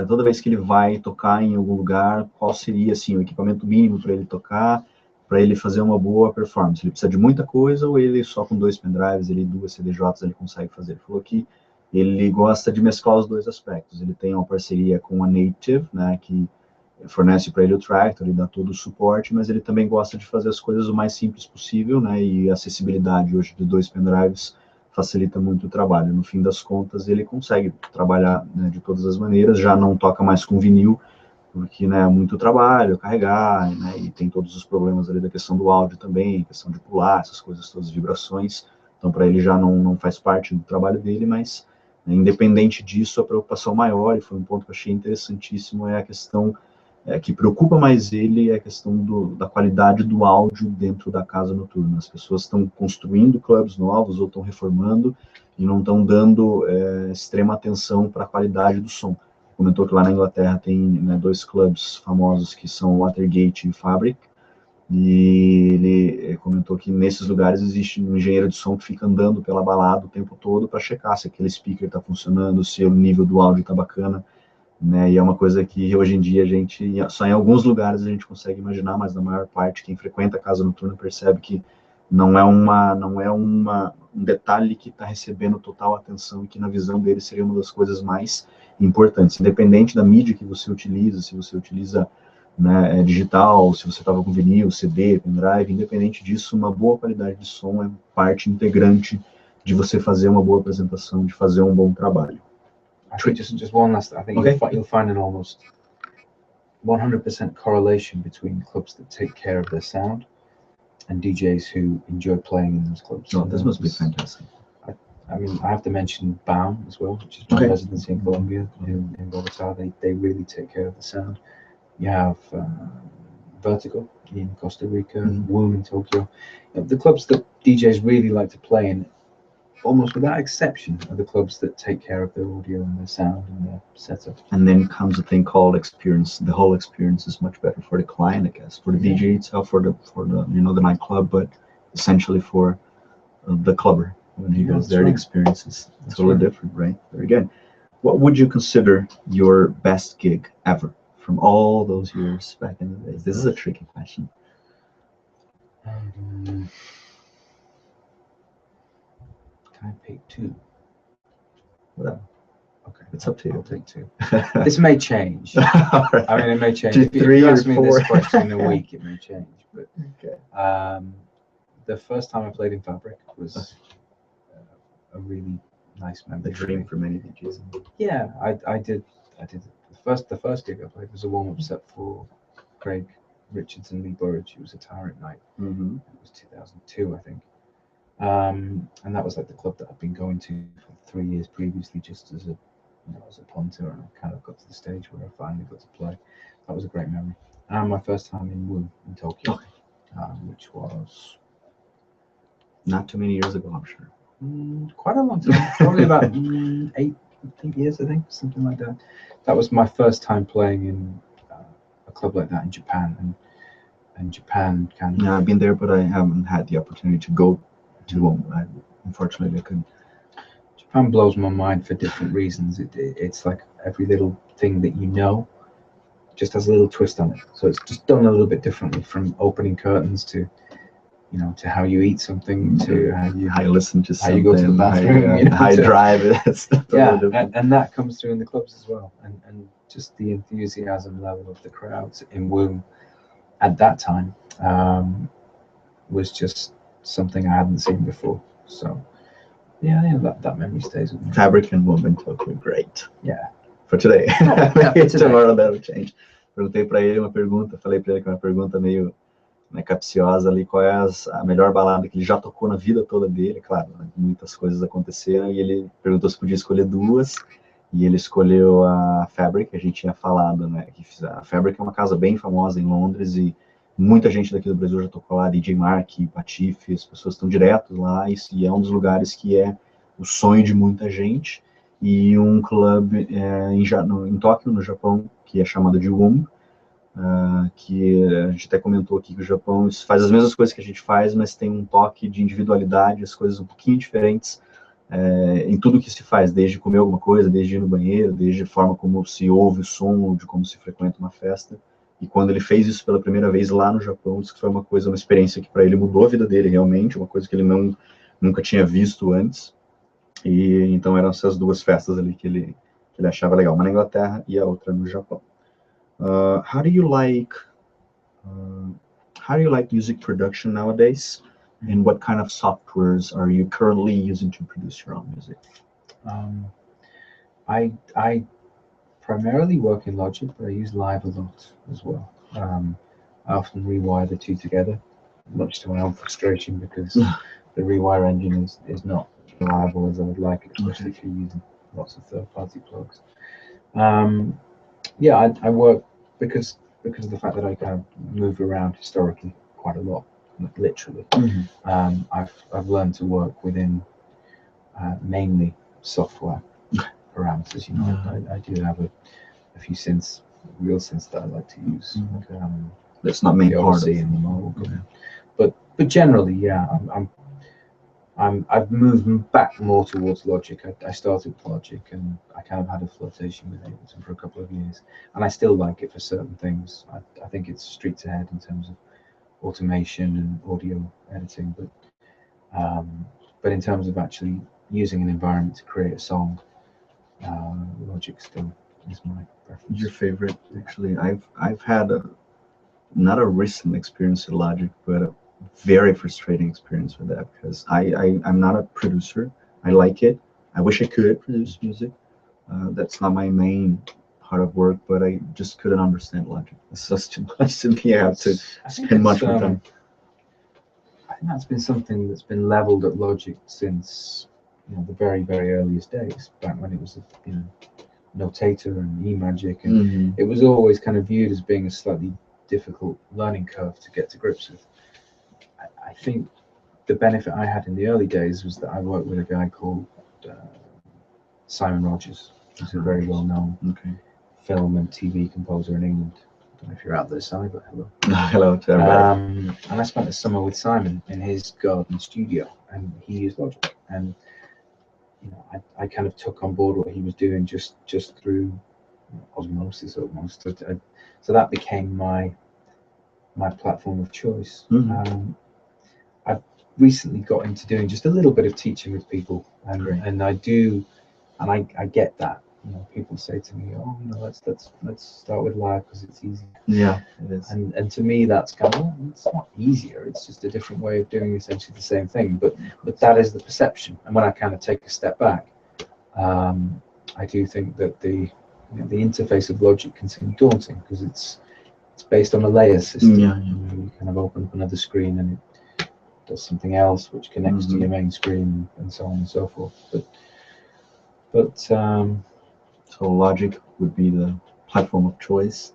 toda vez que ele vai tocar em algum lugar, qual seria assim, o equipamento mínimo para ele tocar, para ele fazer uma boa performance. Ele precisa de muita coisa, ou ele só com 2 pendrives, ele 2 CDJs, ele consegue fazer? Ele falou que ele gosta de mesclar os dois aspectos. Ele tem uma parceria com a Native, né, que fornece para ele o Tractor, ele dá todo o suporte, mas ele também gosta de fazer as coisas o mais simples possível, né, e a acessibilidade hoje de 2 pendrives facilita muito o trabalho. No fim das contas, ele consegue trabalhar, né, de todas as maneiras, já não toca mais com vinil, porque, né, é muito trabalho, carregar, né, e tem todos os problemas ali da questão do áudio também, questão de pular, essas coisas todas, vibrações, então para ele já não faz parte do trabalho dele, mas, né, independente disso, a preocupação maior, e foi um ponto que eu achei interessantíssimo, é a questão que preocupa mais ele, é a questão da qualidade do áudio dentro da casa noturna. As pessoas estão construindo clubes novos ou estão reformando e não estão dando extrema atenção para a qualidade do som. Comentou que lá na Inglaterra tem, né, 2 clubes famosos que são Watergate e Fabric, e ele comentou que nesses lugares existe um engenheiro de som que fica andando pela balada o tempo todo para checar se aquele speaker está funcionando, se o nível do áudio está bacana, né, e é uma coisa que hoje em dia a gente, só em alguns lugares a gente consegue imaginar, mas na maior parte, quem frequenta a casa noturna percebe que não é um detalhe que está recebendo total atenção e que na visão dele seria uma das coisas mais importantes, independente da mídia que você utiliza, se você utiliza, né, digital, se você estava com vinil, CD, pendrive, independente disso, uma boa qualidade de som é parte integrante de você fazer uma boa apresentação, de fazer um bom trabalho. I think just one last. I think you'll find an almost 100% correlation between clubs that take care of their sound and DJs who enjoy playing in those clubs. Oh, this must be fantastic. I mean, I have to mention BAM as well, which is my residency in Colombia, in Bogota. They really take care of the sound. You have Vertigo in Costa Rica, Womb in Tokyo. You know, the clubs that DJs really like to play in, almost without exception, are the clubs that take care of their audio and their sound and their setup. And then comes a thing called experience. The whole experience is much better for the client, I guess, for the DJ itself, for the you know, the nightclub, but essentially for the clubber. When he goes there, the experience is totally different, right? Very good. What would you consider your best gig ever from all those years back in the days? This is a tricky question. Can I pick 2? Whatever. Okay, it's up to you. I'll take 2. This may change. Right. I mean, it may change. If 3 you or ask me 4. this question in a week, it may change. But okay. The first time I played in Fabric was a really nice memory. A dream for many DJs. Yeah, I did. The first gig I played was a warm-up set for Craig Richards and Lee Burridge. It was a Tyrant night. It was 2002, I think. And that was like the club that I'd been going to for 3 years previously, just as a punter, and I kind of got to the stage where I finally got to play. That was a great memory. And my first time in Woo in Tokyo, which was not too many years ago, I'm sure. Quite a long time, probably about 8 years, I think, something like that. That was my first time playing in a club like that in Japan, and Japan kind of. Yeah, I've been there, but I haven't had the opportunity to go to one. Unfortunately, I couldn't. Japan blows my mind for different reasons. It's like every little thing that you know just has a little twist on it. So it's just done a little bit differently, from opening curtains to, you know, to how you eat something, to how you listen to something, how you go to the bathroom, how you drive it. And that comes through in the clubs as well, and just the enthusiasm level of the crowds in Womb at that time was just something I hadn't seen before. So yeah, that memory stays with me. Fabric and Womb in Tokyo, great. Yeah. For today. Yeah, Tomorrow that'll change. Perguntei para ele uma pergunta, falei para ele que é uma pergunta meio, né, capciosa ali, qual é a melhor balada que ele já tocou na vida toda dele. Claro, né, muitas coisas aconteceram, e ele perguntou se podia escolher duas, e ele escolheu a Fabric, que a gente tinha falado, né, que a Fabric é uma casa bem famosa em Londres, e muita gente daqui do Brasil já tocou lá, DJ Mark, Patife, as pessoas estão direto lá, e é um dos lugares que é o sonho de muita gente. E um clube em Tóquio, no Japão, que é chamado de Womb, que a gente até comentou aqui que o Japão faz as mesmas coisas que a gente faz, mas tem um toque de individualidade, as coisas um pouquinho diferentes em tudo que se faz, desde comer alguma coisa, desde ir no banheiro, desde a forma como se ouve o som, de como se frequenta uma festa. E quando ele fez isso pela primeira vez lá no Japão, disse que foi uma experiência que para ele mudou a vida dele realmente, uma coisa que ele nunca tinha visto antes. E então eram essas duas festas ali que ele achava legal, uma na Inglaterra e a outra no Japão. How do you like music production nowadays, and what kind of softwares are you currently using to produce your own music? I primarily work in Logic, but I use Live a lot as well. I often rewire the two together, much to my own frustration, because the rewire engine is not reliable as I would like it, especially if you're using lots of third-party plugs. Yeah, I work because of the fact that I kind of move around historically quite a lot, literally. I've learned to work within mainly software parameters. You know, I do have a few real synths that I like to use. Like, that's not main part of it. And the Mojo. But generally, yeah, I've moved back more towards Logic. I started with Logic, and I kind of had a flirtation with Ableton for a couple of years, and I still like it for certain things. I think it's streets ahead in terms of automation and audio editing, but in terms of actually using an environment to create a song, Logic still is my preference. Your favorite? Actually, I've had not a recent experience with Logic, but a very frustrating experience with that, because I'm not a producer. I like it. I wish I could produce music. That's not my main part of work, but I just couldn't understand Logic. It's just too much to me. I have to spend much more time. I think that's been something that's been leveled at Logic since, you know, the very, very earliest days, back when it was, you know, Notator and eMagic, and it was always kind of viewed as being a slightly difficult learning curve to get to grips with. I think the benefit I had in the early days was that I worked with a guy called Simon Rogers, who's a very well-known film and TV composer in England. I don't know if you're out there, Si, but hello. Hello to everybody. And I spent a summer with Simon in his garden studio, and he used Logic. And you know, I kind of took on board what he was doing just through osmosis almost. So that became my platform of choice. I've recently got into doing just a little bit of teaching with people, and I get that. You know, people say to me, "Oh, you know, let's start with Live because it's easy." Yeah, it is. And to me, that's kind of, it's not easier. It's just a different way of doing essentially the same thing. But that is the perception. And when I kind of take a step back, I do think that the interface of Logic can seem daunting because it's based on a layer system. Yeah. You know, you kind of open up another screen and it does something else which connects to your main screen and so on and so forth. But so Logic would be the platform of choice.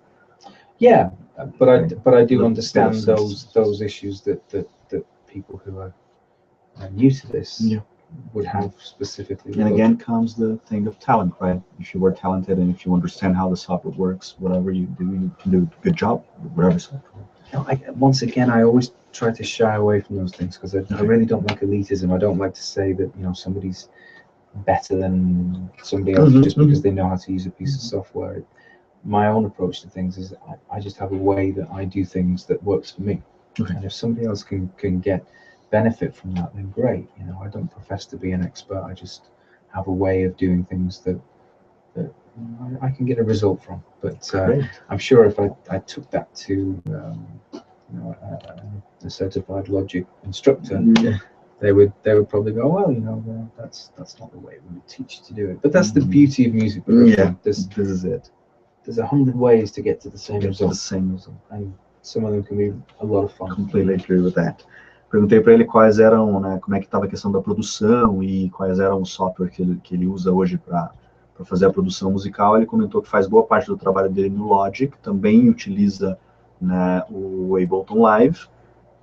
Yeah, but I do understand those issues that people who are new to this would have specifically. And again comes the thing of talent, right? If you were talented and if you understand how the software works, whatever you do, you can do a good job, whatever software. Once again, I always try to shy away from those things because I really don't like elitism. I don't like to say that somebody's better than somebody else just because they know how to use a piece of software. My own approach to things is I just have a way that I do things that works for me. And if somebody else can get benefit from that, then great. I don't profess to be an expert. I just have a way of doing things that I can get a result from. But I'm sure if I took that to a certified Logic instructor, they would probably go, well, that's not the way we would teach you to do it. But that's the beauty of music. This is it. There's 100 ways to get to the same result. And some of them can be a lot of fun. Completely agree with that. Perguntei para ele quais eram, né, como é que estava a questão da produção e quais eram os software que ele usa hoje para fazer a produção musical. Ele comentou que faz boa parte do trabalho dele no Logic, também utiliza, né, o Ableton Live,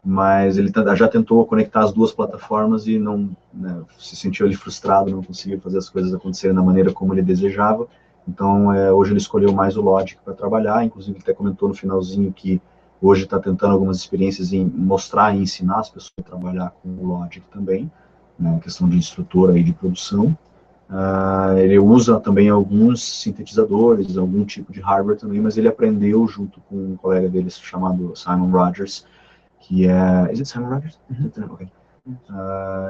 mas ele já tentou conectar as duas plataformas e não, né, se sentiu ele frustrado, não conseguiu fazer as coisas acontecerem da maneira como ele desejava. Então, hoje ele escolheu mais o Logic para trabalhar, inclusive ele até comentou no finalzinho que hoje está tentando algumas experiências em mostrar e ensinar as pessoas a trabalhar com o Logic também, né, questão de instrutora e de produção. Ele usa também alguns sintetizadores, algum tipo de hardware também, mas ele aprendeu junto com um colega dele chamado Simon Rogers, que é... Is it Simon Rogers? Okay.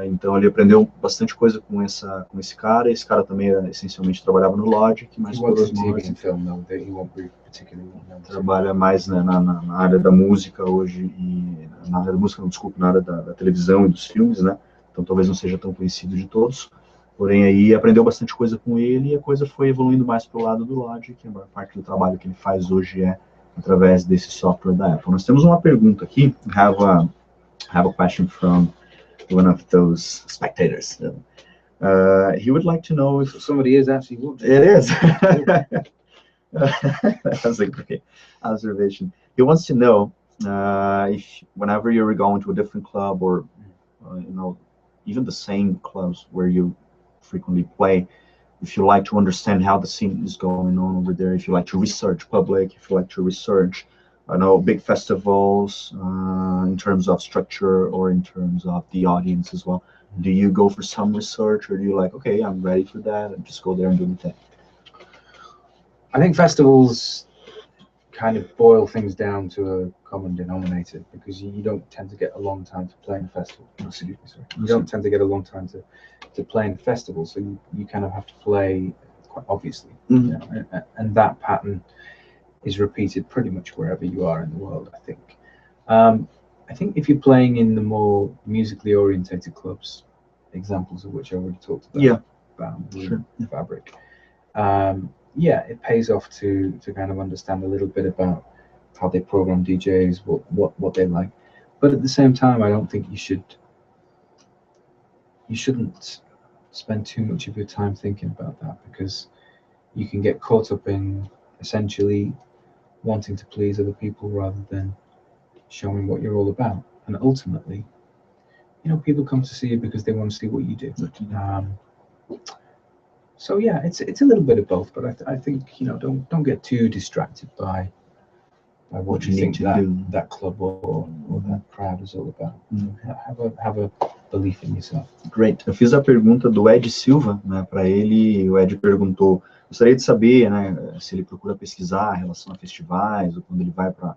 Então ele aprendeu bastante coisa com esse cara. Esse cara também essencialmente trabalhava no Logic, mas por osmose. Trabalha mais, né, na área da música hoje, e na área da música, não, desculpa, na área da televisão e dos filmes, né? Então talvez não seja tão conhecido de todos. Porém, aí aprendeu bastante coisa com ele e a coisa foi evoluindo mais para o lado do Logic. A maior parte do trabalho que ele faz hoje é através desse software da Apple. Nós temos uma pergunta aqui. Have a question from one of those spectators. He would like to know if somebody is actually watching. It is. That's a great observation. He wants to know if whenever you're going to a different club or even the same clubs where you frequently play, if you like to understand how the scene is going on over there, if you like to research public, if you like to research, big festivals in terms of structure or in terms of the audience as well. Do you go for some research, or do you like, okay, I'm ready for that, and just go there and do the thing? I think festivals kind of boil things down to a common denominator because you don't tend to get a long time to play in a festival. You don't tend to get a long time to play in a festival, so you kind of have to play quite obviously. And that pattern is repeated pretty much wherever you are in the world, I think. I think if you're playing in the more musically orientated clubs, examples of which I already talked about, Fabric, it pays off to kind of understand a little bit about how they program DJs, what they like. But at the same time, I don't think you shouldn't spend too much of your time thinking about that, because you can get caught up in essentially wanting to please other people rather than showing what you're all about. And ultimately, people come to see you because they want to see what you do. So yeah, it's a little bit of both, but I think don't get too distracted by what you think that club or that crowd is all about. Have a belief in yourself. Great. Eu fiz a pergunta do Ed Silva, né, para ele. O Ed perguntou: gostaria de saber, né, se ele procura pesquisar em relação a festivais ou quando ele vai para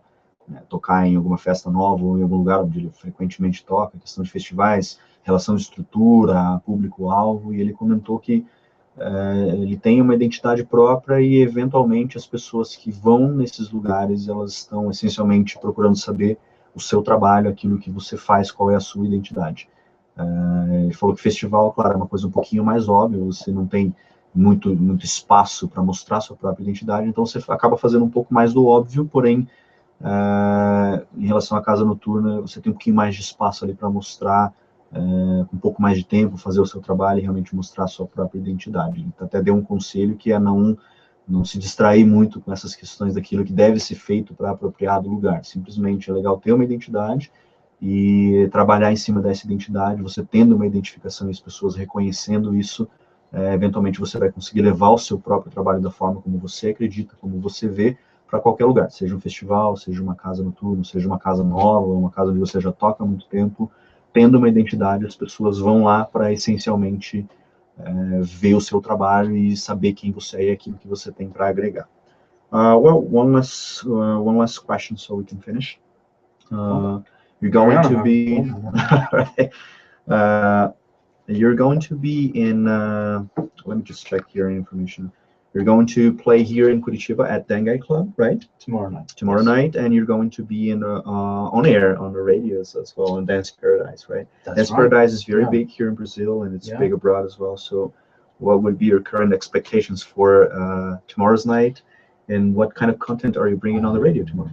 tocar em alguma festa nova ou em algum lugar onde ele frequentemente toca, questão de festivais, relação de estrutura, público-alvo, e ele comentou que ele tem uma identidade própria e, eventualmente, as pessoas que vão nesses lugares, elas estão essencialmente procurando saber o seu trabalho, aquilo que você faz, qual é a sua identidade. Ele falou que festival, claro, é uma coisa um pouquinho mais óbvia, você não tem muito espaço para mostrar sua própria identidade, então você acaba fazendo um pouco mais do óbvio, porém, em relação à casa noturna, você tem um pouquinho mais de espaço ali para mostrar, com um pouco mais de tempo, fazer o seu trabalho e realmente mostrar a sua própria identidade. Ele até deu um conselho que é não se distrair muito com essas questões daquilo que deve ser feito para apropriar do lugar. Simplesmente é legal ter uma identidade e trabalhar em cima dessa identidade, você tendo uma identificação e as pessoas reconhecendo isso, eventualmente você vai conseguir levar o seu próprio trabalho da forma como você acredita, como você vê, para qualquer lugar, seja um festival, seja uma casa noturna, seja uma casa nova, uma casa onde você já toca há muito tempo, tendo uma identidade, as pessoas vão lá para essencialmente ver o seu trabalho e saber quem você é e aquilo que você tem para agregar. Well, one last question so we can finish. You're going to be you're going to be in let me just check your information. You're going to play here in Curitiba at Dengai Club, right? Tomorrow night. Tomorrow night, and you're going to be in on air on the radios as well on Dance Paradise, right? Dance Paradise is very big here in Brazil, and it's big abroad as well. So, what would be your current expectations for tomorrow's night, and what kind of content are you bringing on the radio tomorrow?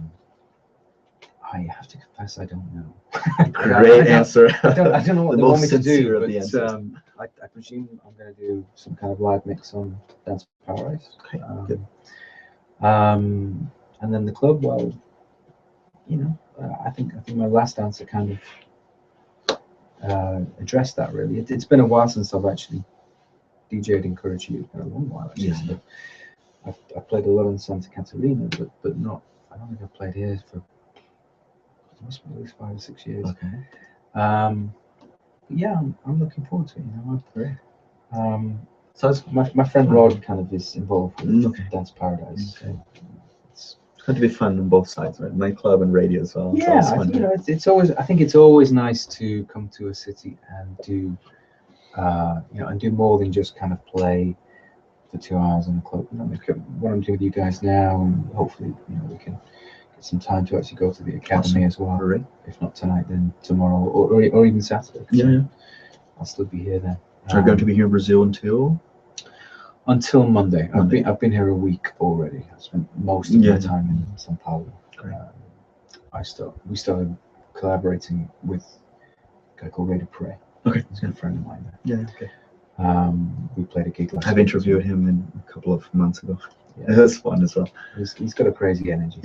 I have to confess, I don't know. Great answer. I don't know what they want me to do, but I presume I'm going to do some kind of live mix on Dance Paradise. Okay, good. And then the club, well, you know, I think my last answer kind of addressed that really. It's been a while since I've actually DJ'd in Curitiba. It's been a long while actually. Yeah. I've played a lot in Santa Catarina, but not. I don't think I've played here for. It must be at least 5 or 6 years. Okay. Yeah, I'm looking forward to it. You know, so it's my friend Rod kind of is involved with Dance Paradise. Okay. So it's going to be fun on both sides, right? Nightclub and radio as well. Yeah, you know, it's always. I think it's always nice to come to a city and do, you know, and do more than just kind of play for 2 hours in a club. You know, what I'm doing with you guys now, and hopefully, you know, we can. Some time to actually go to the academy as well. Right. If not tonight, then tomorrow or even Saturday. Yeah. I'll still be here then. So you're going to be here in Brazil until Monday. I've been here a week already. I've spent most of my time in São Paulo. We started collaborating with a guy called Ray Dupre. Okay, he's a good friend of mine there. Yeah. Okay. We played a gig last I've interviewed him a couple of months ago. Yeah. It was fun as well. He's got a crazy energy.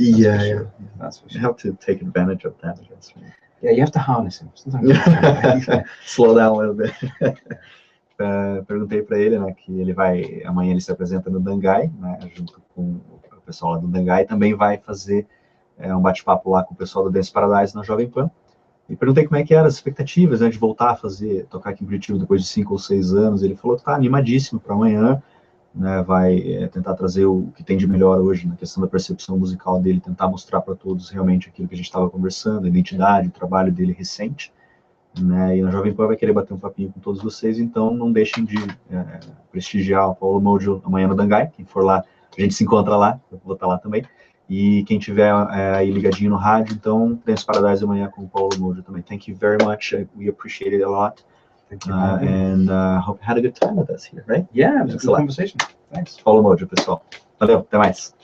That's for sure. You have to take advantage of that, I guess. Right? Yeah, you have to harness him. Sometimes slow down a little bit. Perguntei para ele, né, que amanhã ele se apresenta no Dangai, né, junto com o pessoal lá do Dangai, e também vai fazer um bate-papo lá com o pessoal do Dance Paradise na Jovem Pan. E perguntei como é que eram as expectativas, né, de voltar a tocar aqui em Curitiba depois de 5 ou 6 anos. Ele falou que tá animadíssimo para amanhã. Né, vai tentar trazer o que tem de melhor hoje na questão da percepção musical dele, tentar mostrar para todos realmente aquilo que a gente estava conversando, a identidade, o trabalho dele recente, né, e na Jovem Pan vai querer bater um papinho com todos vocês, então não deixem de prestigiar o Paolo Mojo amanhã no Dangai. Quem for lá, a gente se encontra lá, eu vou estar lá também, e quem tiver aí ligadinho no rádio, então Dance Paradise amanhã com o Paolo Mojo também. Thank you very much, we appreciate it a lot. And hope you had a good time with us here, right? Yeah, it was a good conversation. Thanks. Paolo Mojo, pessoal. Valeu, até mais.